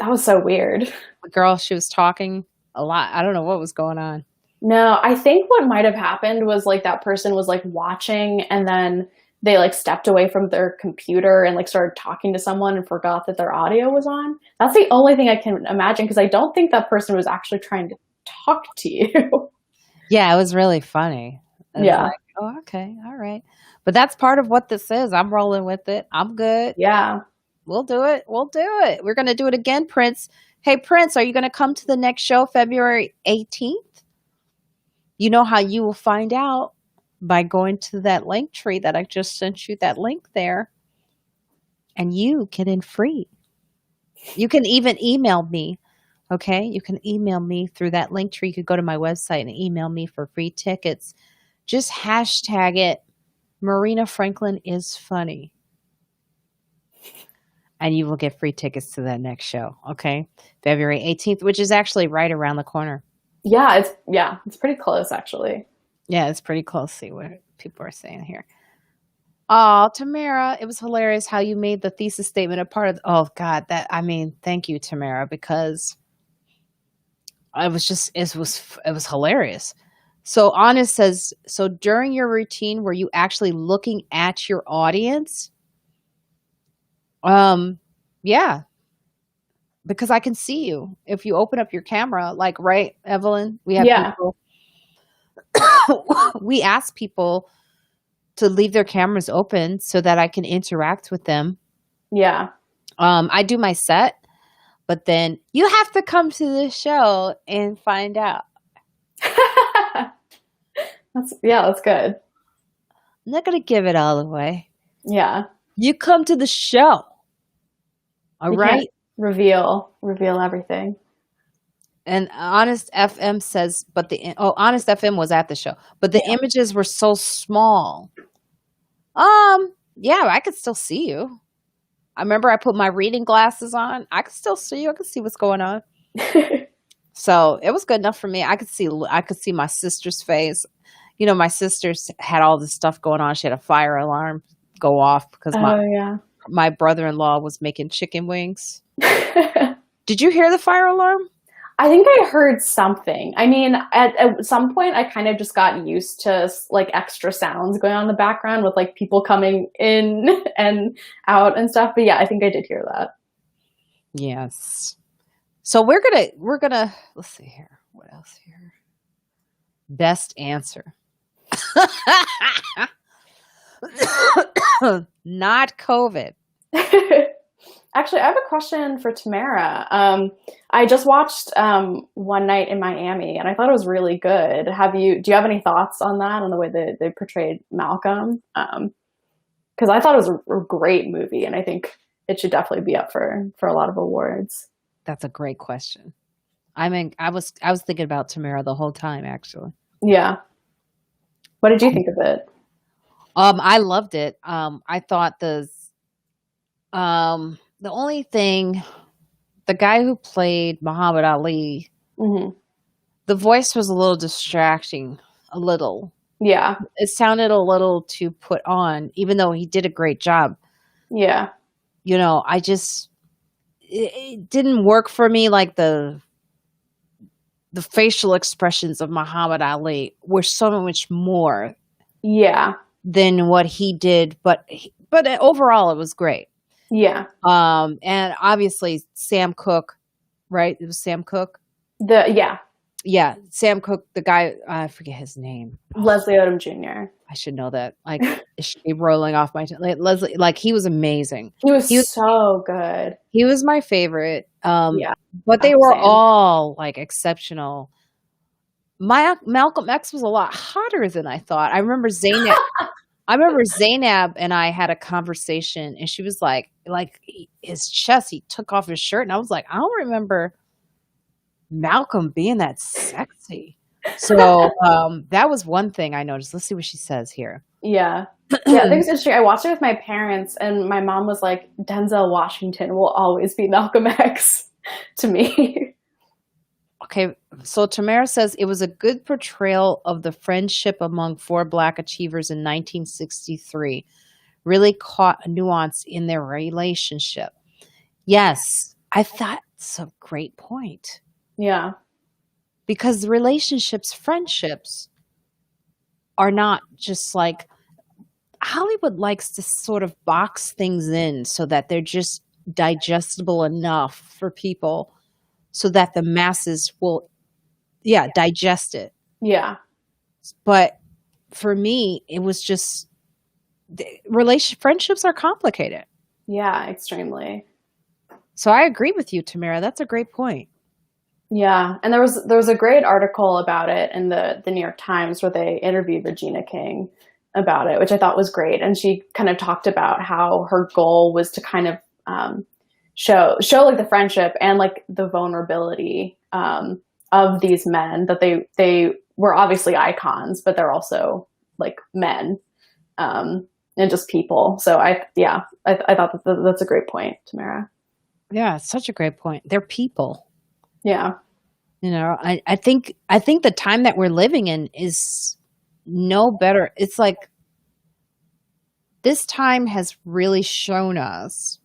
was so weird. the girl, she was talking a lot. I don't know what was going on. No, I think what might have happened was like that person was like watching and then they like stepped away from their computer and like started talking to someone and forgot that their audio was on. That's the only thing I can imagine because I don't think that person was actually trying to talk to you. Yeah, it was really funny. It was Yeah. like, oh, okay, all right. But that's part of what this is. I'm rolling with it. I'm good. Yeah. We'll do it. We'll do it. We're going to do it again, Prince. Hey, Prince, are you going to come to the next show, February 18th? You know how you will find out by going to that link tree that I just sent you, that link there, and you get in free. You can even email me. Okay. You can email me through that link tree. You could go to my website and email me for free tickets. Just hashtag it. Marina Franklin is funny. And you will get free tickets to that next show. Okay. February 18th, which is actually right around the corner. Yeah, it's pretty close actually. Yeah, it's pretty close. See what people are saying here. Oh, Tamara, it was hilarious how you made the thesis statement a part of. Oh God, thank you, Tamara, because it was hilarious. So Honest says, so during your routine, were you actually looking at your audience? Yeah, because I can see you if you open up your camera. Like, right, Evelyn, we have Yeah. people. We ask people to leave their cameras open so that I can interact with them. Yeah. I do my set, but then you have to come to the show and find out. That's good. I'm not gonna give it all away. Yeah. You come to the show. All You can't right. reveal everything. And Honest FM says, Honest FM was at the show, but the Yeah. images were so small. Yeah, I could still see you. I remember I put my reading glasses on. I could still see you. I could see what's going on. So it was good enough for me. I could see my sister's face. My sister's had all this stuff going on. She had a fire alarm go off because Oh yeah. my brother-in-law was making chicken wings. Did you hear the fire alarm? I think I heard something. I mean, at some point, I kind of just got used to like extra sounds going on in the background with like people coming in and out and stuff. But yeah, I think I did hear that. Yes. So we're gonna let's see here. What else here? Best answer. Not COVID. Actually, I have a question for Tamara. I just watched One Night in Miami, and I thought it was really good. Do you have any thoughts on that, on the way that they portrayed Malcolm? Because I thought it was a great movie, and I think it should definitely be up for a lot of awards. That's a great question. I was thinking about Tamara the whole time, actually. Yeah. What did you think of it? I loved it. I thought the only thing, the guy who played Muhammad Ali, Mm-hmm. the voice was a little distracting, a little. Yeah. It sounded a little too put on, even though he did a great job. Yeah. It didn't work for me. Like the facial expressions of Muhammad Ali were so much more Yeah. than what he did, but overall it was great. Yeah. And obviously Sam Cooke, right? It was Sam Cooke. Yeah, Sam Cooke, the guy, I forget his name. Leslie Odom Jr. I should know that. Like, is she rolling off my Leslie? Like, he was amazing. He was so good. He was my favorite. Yeah. But they were Same. all like exceptional. Malcolm X was a lot hotter than I thought. I remember Zaynab. And I had a conversation, and she was like his chest. He took off his shirt, and I was like, I don't remember Malcolm being that sexy. So that was one thing I noticed. Let's see what she says here. Yeah. Yeah, I think it's interesting. I watched it with my parents, and my mom was like, Denzel Washington will always be Malcolm X to me. Okay, so Tamara says it was a good portrayal of the friendship among four Black achievers in 1963. Really caught a nuance in their relationship. Yes, I thought it's a great point Yeah. because relationships, friendships are not just like Hollywood likes to sort of box things in so that they're just digestible enough for people so that the masses will, yeah, digest it. Yeah. But for me, it was just friendships are complicated. Yeah, extremely. So I agree with you, Tamara. That's a great point. Yeah, and there was a great article about it in the New York Times where they interviewed Regina King about it, which I thought was great. And she kind of talked about how her goal was to kind of show like the friendship and like the vulnerability of these men, that they were obviously icons, but they're also like men, and just people. So I thought that's a great point, Tamara. Yeah, it's such a great point. They're people. Yeah. You know, I think the time that we're living in is no better. It's like this time has really shown us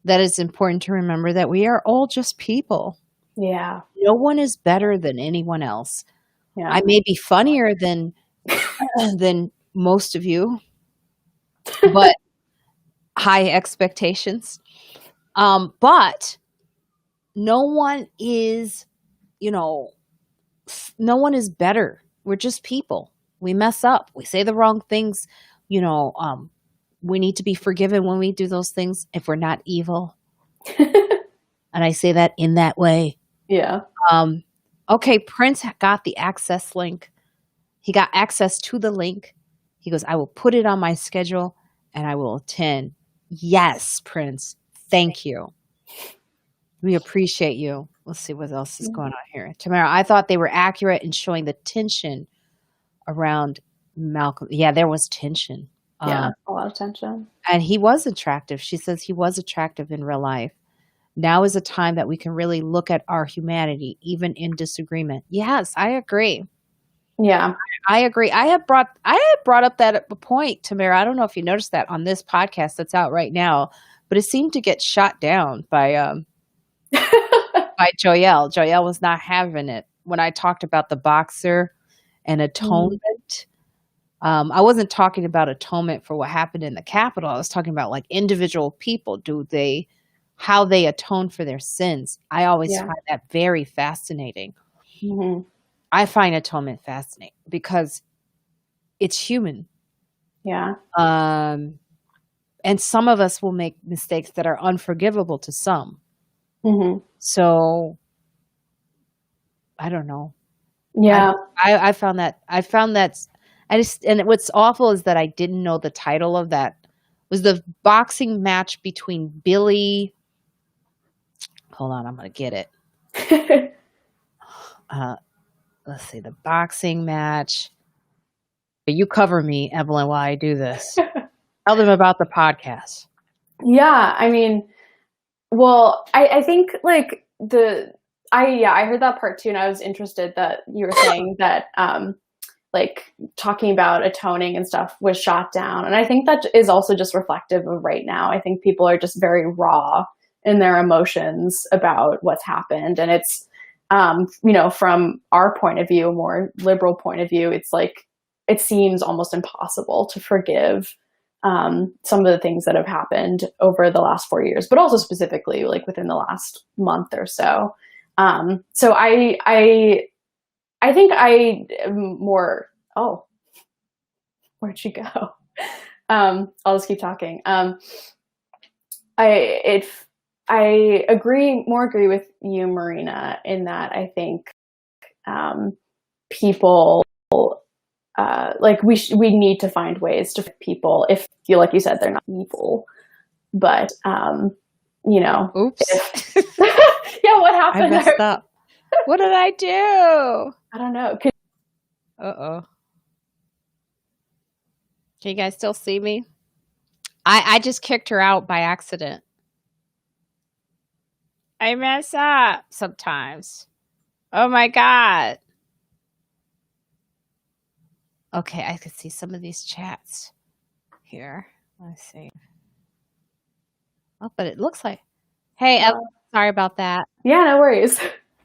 that it's important to remember that we are all just people. Yeah. No one is better than anyone else. Yeah. I may be funnier than than most of you, but high expectations. But no one is, you know, no one is better. We're just people. We mess up. We say the wrong things. You know, we need to be forgiven when we do those things if we're not evil. And I say that in that way. Yeah. Um, okay, Prince got the access link. He got access to the link. He goes, I will put it on my schedule and I will attend. Yes, Prince. Thank you. We appreciate you. Let's see what else is going on here. Tamara, I thought they were accurate in showing the tension around Malcolm. Yeah, there was tension. Yeah, a lot of tension. And he was attractive. She says he was attractive in real life. Now is a time that we can really look at our humanity, even in disagreement. Yes, I agree. Yeah. I agree. I had brought up that point, Tamara. I don't know if you noticed that on this podcast that's out right now, but it seemed to get shot down by Joelle. Joelle was not having it when I talked about the boxer and Mm. atonement. I wasn't talking about atonement for what happened in the Capitol. I was talking about like individual people. How they atone for their sins. I always Yeah. find that very fascinating. Hmm. I find atonement fascinating because it's human. Yeah. Um, and some of us will make mistakes that are unforgivable to some. Hmm. So I don't know. I Yeah. I found that I just and what's awful is that I didn't know the title of that was the boxing match between Billy. Hold on, I'm gonna get it. Uh, let's see, the boxing match. You cover me, Evelyn, while I do this. Tell them about the podcast. Yeah. I mean, well, I think like I heard that part too, and I was interested that you were saying that like talking about atoning and stuff was shot down. And I think that is also just reflective of right now. I think people are just very raw in their emotions about what's happened. And it's, from our point of view, a more liberal point of view, it's like, it seems almost impossible to forgive some of the things that have happened over the last 4 years, but also specifically like within the last month or so. So I think I am more. Oh, where'd she go? I'll just keep talking. If I agree with you, Marina, in that I think people like we need to find ways to people if you like you said they're not evil, but Oops. if yeah, what I happened messed there? up. What did I do? I don't know. Uh-oh. Can you guys still see me? I just kicked her out by accident. I mess up sometimes. Oh my God. Okay, I could see some of these chats here. Let's see. Oh, but it looks like. Hey, Ellen, Uh, sorry about that. yeah, no worries.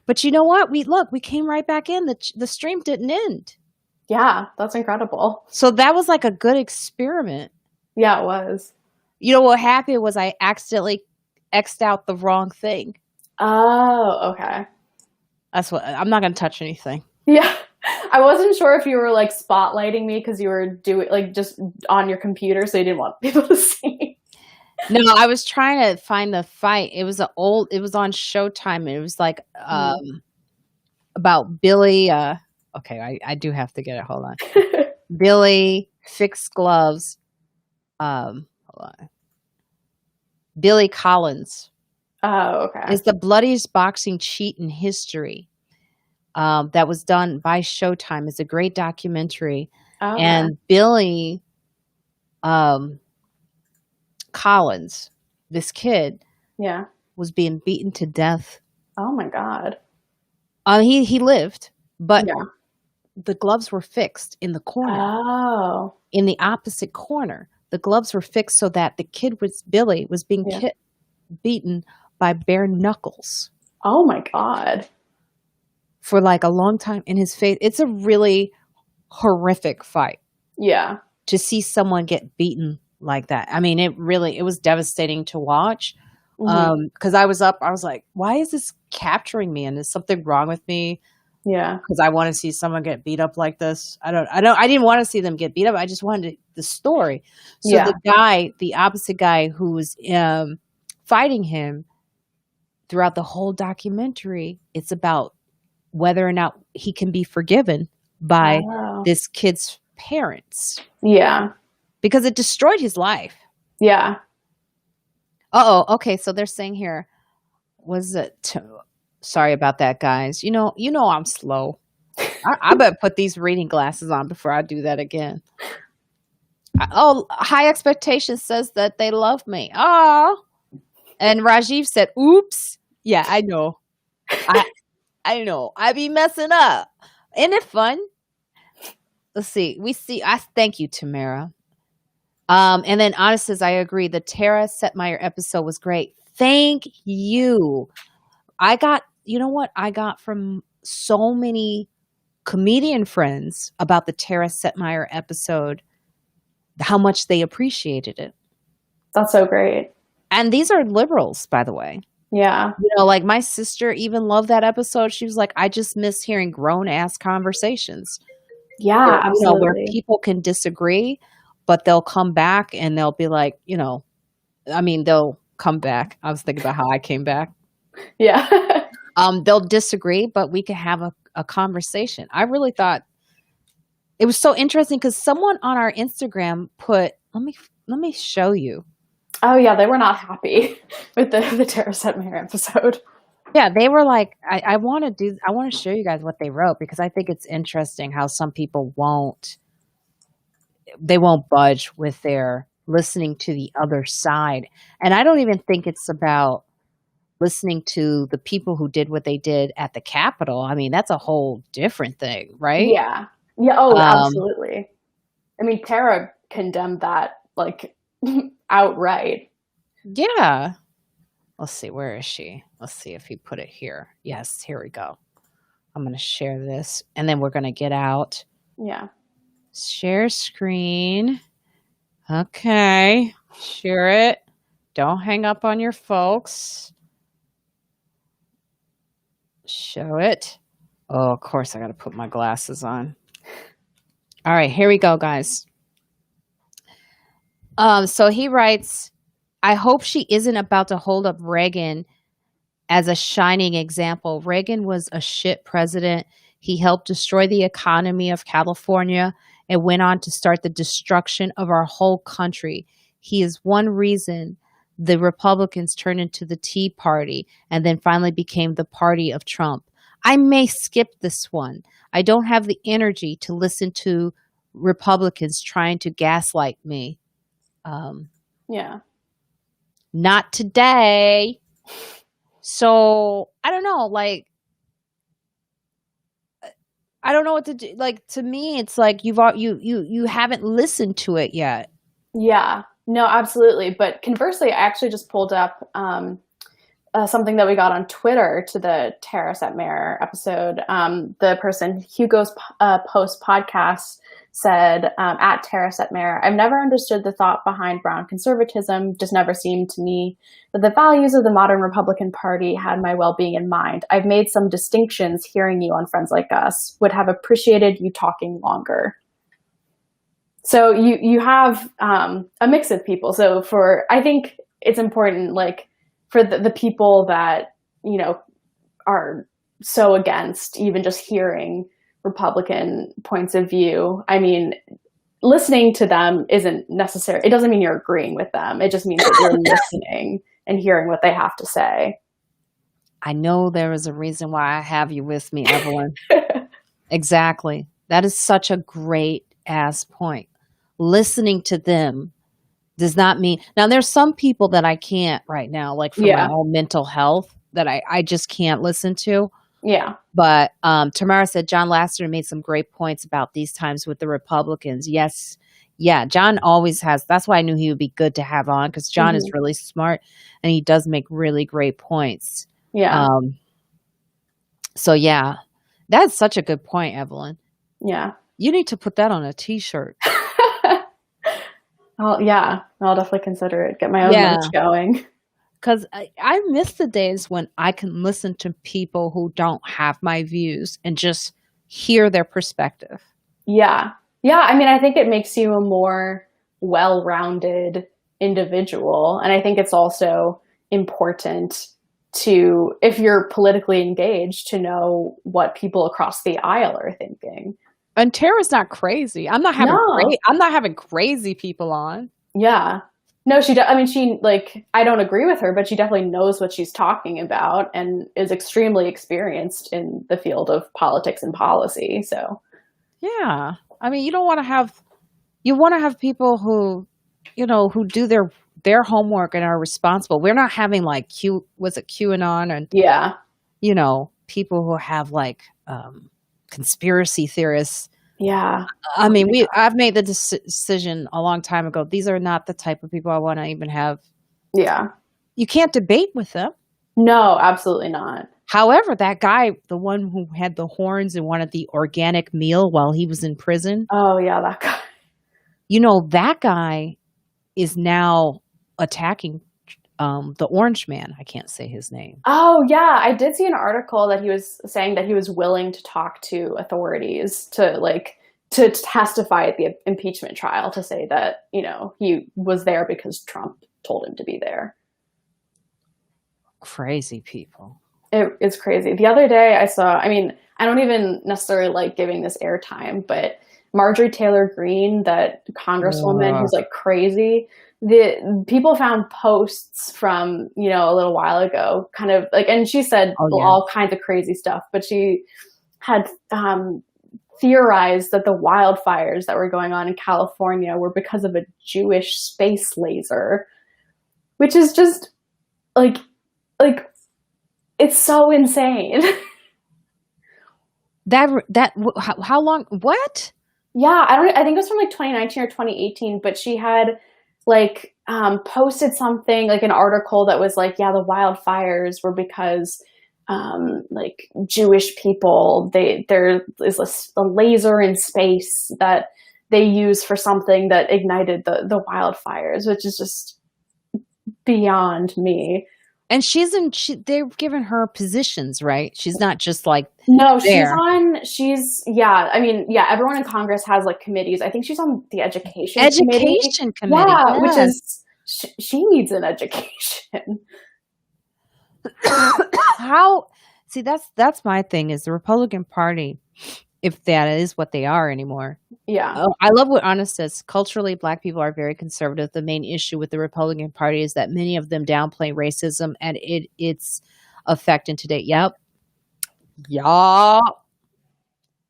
But you know what? We came right back in. The stream didn't end. Yeah, that's incredible. So that was like a good experiment. Yeah, it was. You know what happened was I accidentally X'd out the wrong thing. Oh, okay. That's what I'm not going to touch anything. Yeah. I wasn't sure if you were like spotlighting me because you were doing like just on your computer, so you didn't want people to see. No, I was trying to find the fight. It was it was on Showtime and it was like about Billy okay, I do have to get it. Hold on. Billy fixed gloves. Hold on. Billy Collins Oh, okay. is the bloodiest boxing cheat in history. That was done by Showtime. It's a great documentary. Okay. And Billy Collins, this kid, Yeah. was being beaten to death. Oh my God. He lived, but Yeah. the gloves were fixed in the corner, Oh. in the opposite corner. The gloves were fixed so that the kid was Billy was being Yeah. beaten by bare knuckles Oh my God. for like a long time in his face. It's a really horrific fight Yeah. to see someone get beaten like that. I mean, it was devastating to watch. Hmm. Because I was up, I was like, why is this capturing me? And is something wrong with me? Yeah. Because I want to see someone get beat up like this. I didn't want to see them get beat up. I just wanted the story. So Yeah. the opposite guy who was fighting him throughout the whole documentary, it's about whether or not he can be forgiven by Oh. this kid's parents Yeah. because it destroyed his life. Yeah. Okay. So they're saying here, was it? Sorry about that, guys. I'm slow. I better put these reading glasses on before I do that again. Oh, High Expectations says that they love me. Oh, and Rajiv said, "Oops." Yeah, I know. I I know. I be messing up. Isn't it fun? Let's see. I thank you, Tamara. And then Anna says, I agree. The Tara Setmeyer episode was great. Thank you. You know what I got from so many comedian friends about the Tara Setmeyer episode, how much they appreciated it. That's so great. And these are liberals, by the way. Yeah. Like my sister even loved that episode. She was like, I just miss hearing grown ass conversations. Yeah, Where absolutely. people can disagree, but they'll come back and they'll be like, they'll come back. I was thinking about how I came back. Yeah. They'll disagree, but we can have a conversation. I really thought it was so interesting because someone on our Instagram put, let me show you. Oh yeah, they were not happy with the Tara Setmeyer episode. Yeah, they were like, I want to show you guys what they wrote because I think it's interesting how some people won't budge with their listening to the other side. And I don't even think it's about listening to the people who did what they did at the Capitol. I mean, that's a whole different thing, right? Yeah. Yeah, oh, Um, absolutely. I mean, Tara condemned that like outright. yeah. Let's see, where is she? Let's see if he put it here. Yes, here we go. I'm going to share this and then we're going to get out. Yeah. Share screen. Okay. Share it. Don't hang up on your folks. Show it. Oh, of course, I got to put my glasses on. All right, here we go, guys. So he writes, I hope she isn't about to hold up Reagan as a shining example. Reagan was a shit president. He helped destroy the economy of California and went on to start the destruction of our whole country. He is one reason the Republicans turned into the Tea Party and then finally became the party of Trump. I may skip this one. I don't have the energy to listen to Republicans trying to gaslight me. Yeah. Not today. So I don't know, like I don't know what to do. Like, to me, it's like you haven't listened to it yet. Yeah, no, absolutely. But conversely, I actually just pulled up something that we got on Twitter to the Terrace at Mayor episode. The person, Hugo's Post podcast, said, at Terrace at Mayor, I've never understood the thought behind brown conservatism. Just never seemed to me that the values of the modern Republican Party had my well-being in mind. I've made some distinctions hearing you on Friends Like Us. Would have appreciated you talking longer. So you have a mix of people. So I think it's important, like, for the people that, are so against even just hearing Republican points of view. I mean, listening to them isn't necessary. It doesn't mean you're agreeing with them. It just means that you're listening and hearing what they have to say. I know there is a reason why I have you with me, Evelyn. Exactly. That is such a great ass point. Listening to them does not mean, now there's some people that I can't right now, like for my own mental health, that I just can't listen to. Yeah. But Tamara said John Lasseter made some great points about these times with the Republicans. Yes. Yeah. John always has. That's why I knew he would be good to have on, because John is really smart and he does make really great points. Yeah. So yeah, that's such a good point, Evelyn. Yeah. You need to put that on a t-shirt. Oh, yeah. I'll definitely consider it. Get my own merch going. Because I miss the days when I can listen to people who don't have my views and just hear their perspective. Yeah. Yeah. I mean, I think it makes you a more well-rounded individual. And I think it's also important to, if you're politically engaged, to know what people across the aisle are thinking. And Tara's not crazy. I'm not having crazy people on. Yeah. No, I mean, I don't agree with her, but she definitely knows what she's talking about and is extremely experienced in the field of politics and policy. So, yeah. I mean, you want to have people who, who do their homework and are responsible. We're not having like QAnon and, people who have like, conspiracy theorists. Yeah. I mean, I've made the decision a long time ago. These are not the type of people I want to even have. Yeah. You can't debate with them. No, absolutely not. However, that guy, the one who had the horns and wanted the organic meal while he was in prison. Oh, yeah, that guy. That guy is now attacking the orange man. I can't say his name. Oh, yeah. I did see an article that he was saying that he was willing to talk to authorities to testify at the impeachment trial, to say that, he was there because Trump told him to be there. Crazy people. It's crazy. The other day I don't even necessarily like giving this airtime, but Marjorie Taylor Greene, that congresswoman who's like crazy, the people found posts from, a little while ago, kind of like, and she said all kinds of crazy stuff, but she had theorized that the wildfires that were going on in California were because of a Jewish space laser, which is just like it's so insane. How long? What? Yeah, I think it was from like 2019 or 2018, but she had posted something, like an article that was like, yeah, the wildfires were because Jewish people, there is a laser in space that they use for something that ignited the wildfires, which is just beyond me. And they've given her positions, right? She's not just like, no, there. Everyone in Congress has like committees. I think she's on the education committee. Yeah, yes. Which is, she needs an education. That's my thing, is the Republican Party, if that is what they are anymore. Yeah. I love what Anna says. Culturally, Black people are very conservative. The main issue with the Republican Party is that many of them downplay racism and its effect in today. Yep. Yeah.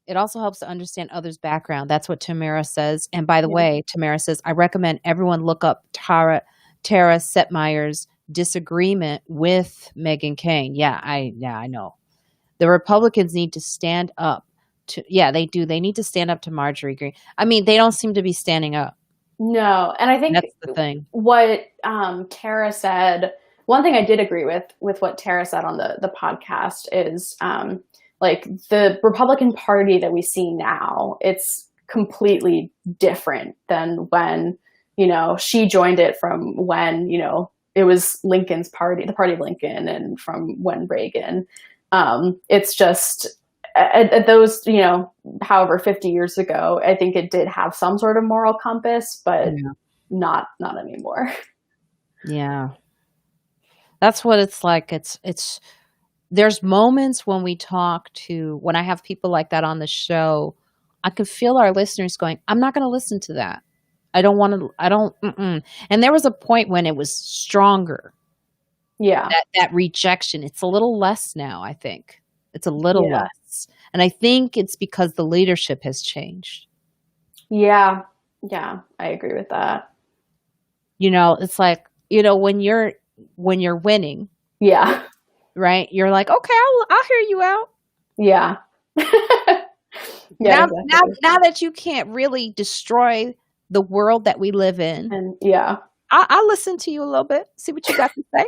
It also helps to understand others' background. That's what Tamara says. And by the way, Tamara says, I recommend everyone look up Tara Setmeyer's disagreement with Meghan Kane. Yeah, I know. The Republicans need to stand up to, yeah, they do. They need to stand up to Marjorie Green. I mean, they don't seem to be standing up. No, and I think That's the thing. what Tara said. One thing I did agree with what Tara said on the podcast is like the Republican Party that we see now. It's completely different than when she joined it, from when it was Lincoln's party, the party of Lincoln, and from when Reagan. It's just at those, however, 50 years ago, I think it did have some sort of moral compass, but not anymore. Yeah. That's what it's like. It's there's moments when when I have people like that on the show, I could feel our listeners going, I'm not going to listen to that. I don't want to, I don't, mm-mm. And there was a point when it was stronger. Yeah. That rejection. It's a little less now, I think. It's a little less. And I think it's because the leadership has changed. Yeah. Yeah. I agree with that. It's like, when you're winning. Yeah. Right. You're like, okay, I'll hear you out. Yeah. Now that you can't really destroy the world that we live in. And I'll listen to you a little bit. See what you got to say.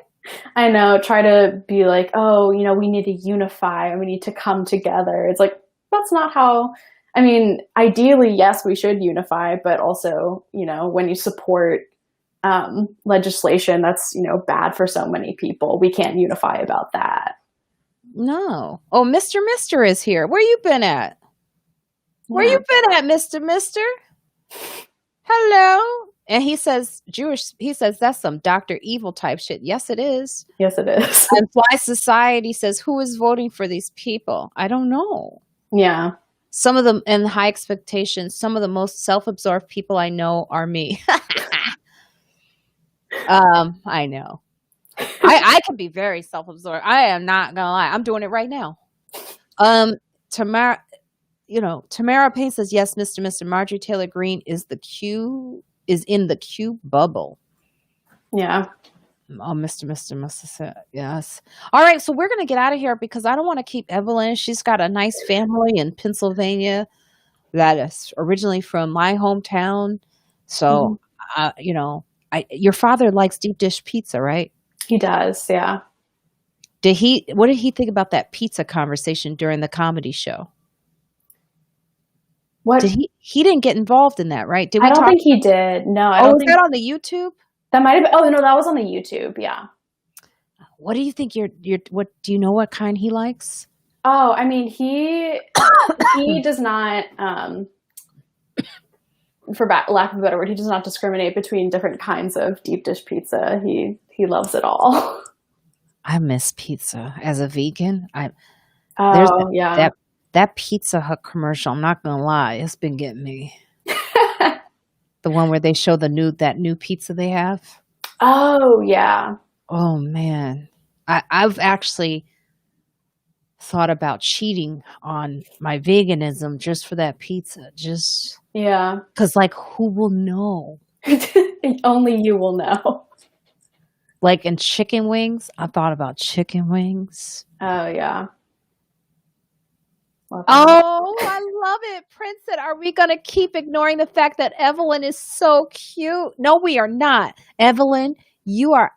I know. Try to be like, oh, we need to unify and we need to come together. It's like, that's not how, I mean, ideally, yes, we should unify, but also, when you support legislation that's, bad for so many people, we can't unify about that. No. Oh, Mr. is here. Where you been at? Where you been at, Mr.? Hello. And he says, that's some Dr. Evil type shit. Yes, it is. Yes, it is. And Fly Society says, who is voting for these people? I don't know. Yeah. Some of them, and High Expectations, some of the most self-absorbed people I know are me. I know. I can be very self-absorbed. I am not gonna lie. I'm doing it right now. Tamara Payne says, yes, Mr. Marjorie Taylor Greene is in the Q bubble. Yeah. Oh, Mr. must have said yes. All right, so we're gonna get out of here because I don't want to keep Evelyn. She's got a nice family in Pennsylvania that is originally from my hometown. So, your father likes deep dish pizza, right? He does, yeah. What did he think about that pizza conversation during the comedy show? What? He didn't get involved in that, right? I don't think he did. No, I don't think. Was that on the YouTube? That might have been. Oh no, that was on the YouTube. Yeah. What do you think? What do you know? What kind he likes? Oh, I mean, he does not. For lack of a better word, he does not discriminate between different kinds of deep dish pizza. He loves it all. I miss pizza as a vegan. Yeah. That Pizza Hut commercial, I'm not gonna lie, it's been getting me. The one where they show that new pizza they have. Oh yeah. Oh man, I've actually thought about cheating on my veganism just for that pizza. Just because, who will know? Only you will know. In chicken wings, I thought about chicken wings. Oh yeah. Oh, I love it. Princeton, are we going to keep ignoring the fact that Evelyn is so cute? No, we are not. Evelyn, you are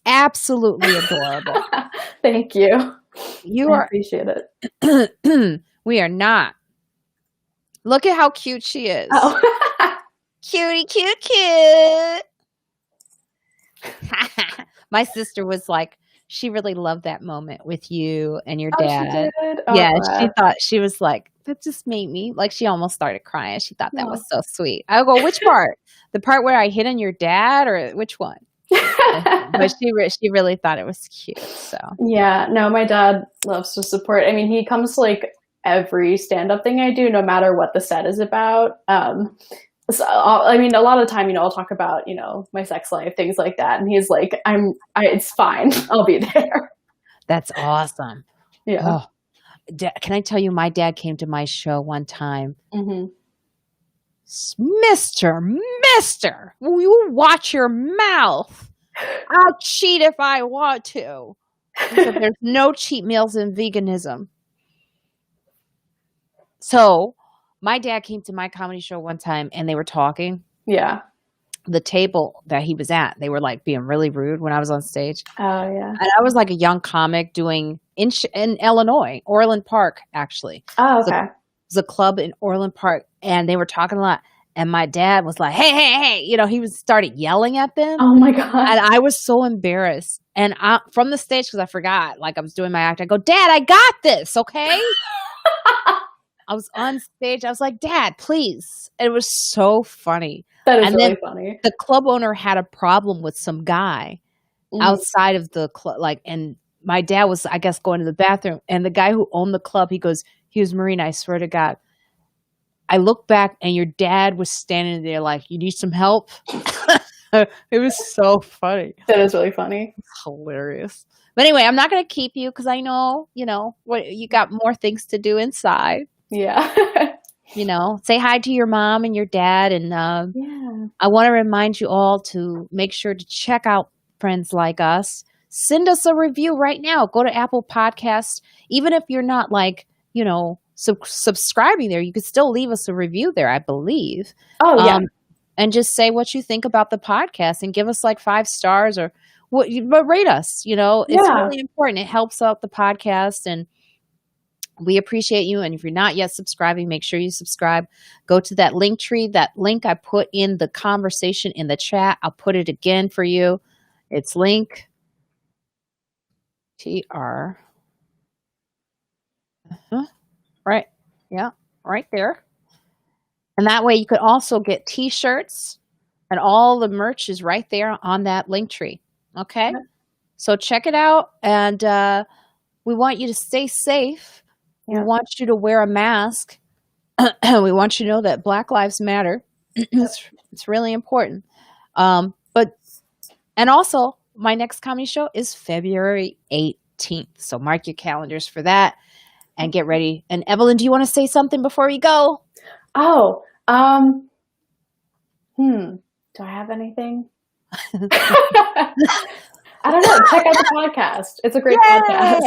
absolutely adorable. Thank you. I appreciate it. We are not. Look at how cute she is. Oh. Cutie, cute. My sister was like, she really loved that moment with you and your dad. She did? Oh, yeah, she was like, that just made me, she almost started crying. She thought that was so sweet. I go, which part? The part where I hit on your dad, or which one? But she really thought it was cute. So yeah, no, my dad loves to support. I mean, he comes to every stand-up thing I do, no matter what the set is about. So, I mean, a lot of the time, I'll talk about, my sex life, things like that. And he's like, it's fine. I'll be there. That's awesome. Yeah. Oh. Can I tell you, my dad came to my show one time. Mm-hmm. Mister, will you watch your mouth? I'll cheat if I want to. He said, there's no cheat meals in veganism. So my dad came to my comedy show one time and they were talking. Yeah. The table that he was at, they were like being really rude when I was on stage. Oh, yeah. And I was like a young comic doing in Illinois, Orland Park, actually. Oh, It okay. was a club in Orland Park, and they were talking a lot. And my dad was like, "Hey, hey, hey!" He was started yelling at them, Oh my God. and I was so embarrassed. And from the stage, because I forgot, like I was doing my act, I go, "Dad, I got this, okay?" I was on stage. I was like, "Dad, please." It was so funny. That is And then really funny. the club owner had a problem with some guy outside of the club, and my dad was, I guess, going to the bathroom, and the guy who owned the club, he goes, Marina, I swear to God, I look back and your dad was standing there like, you need some help? It was so funny. That is really funny. It's hilarious. But anyway, I'm not going to keep you because I know, what you got more things to do inside. Yeah. Say hi to your mom and your dad. And Yeah. I want to remind you all to make sure to check out Friends Like Us. Send us a review right now. Go to Apple Podcasts. Even if you're not subscribing there, you could still leave us a review there, I believe. Oh, yeah. And just say what you think about the podcast and give us like 5 stars or but rate us. It's really important. It helps out the podcast and we appreciate you. And if you're not yet subscribing, make sure you subscribe. Go to that link tree. That link I put in the conversation in the chat. I'll put it again for you. It's link TR. Right. Yeah. Right there. And that way you could also get t-shirts and all the merch is right there on that link tree. Okay. Yeah. So check it out. And we want you to stay safe. Yeah. We want you to wear a mask. We want you to know that Black Lives Matter. It's really important. And also my next comedy show is February 18th. So mark your calendars for that and get ready. And Evelyn, do you want to say something before we go? Oh, do I have anything? I don't know. Check out the podcast. It's a great podcast.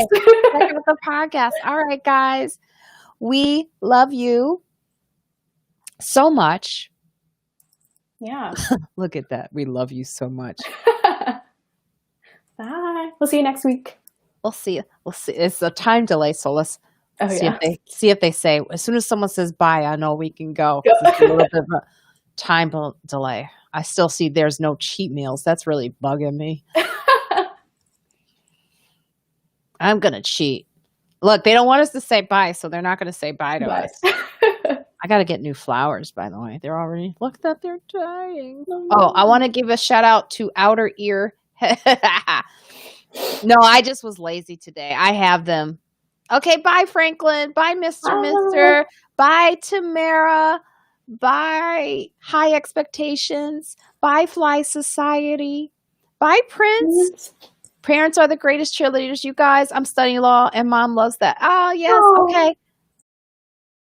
Check out the podcast. All right, guys. We love you so much. Yeah. Look at that. We love you so much. Bye. We'll see you next week. We'll see. It's a time delay, so let's see if they say. As soon as someone says bye, I know we can go. It's a little bit of a time delay. I still see there's no cheat meals. That's really bugging me. I'm going to cheat. Look, they don't want us to say bye, so they're not going to say bye to us. I got to get new flowers, by the way. They're already, look that they're dying. Oh, I want to give a shout out to Outer Ear. No, I just was lazy today. I have them. Okay, bye, Franklin. Bye, Mr. Mister. Bye, Tamara. Bye, High Expectations. Bye, Fly Society. Bye, Prince. Parents are the greatest cheerleaders, you guys. I'm studying law, and Mom loves that. Oh, yes. Okay.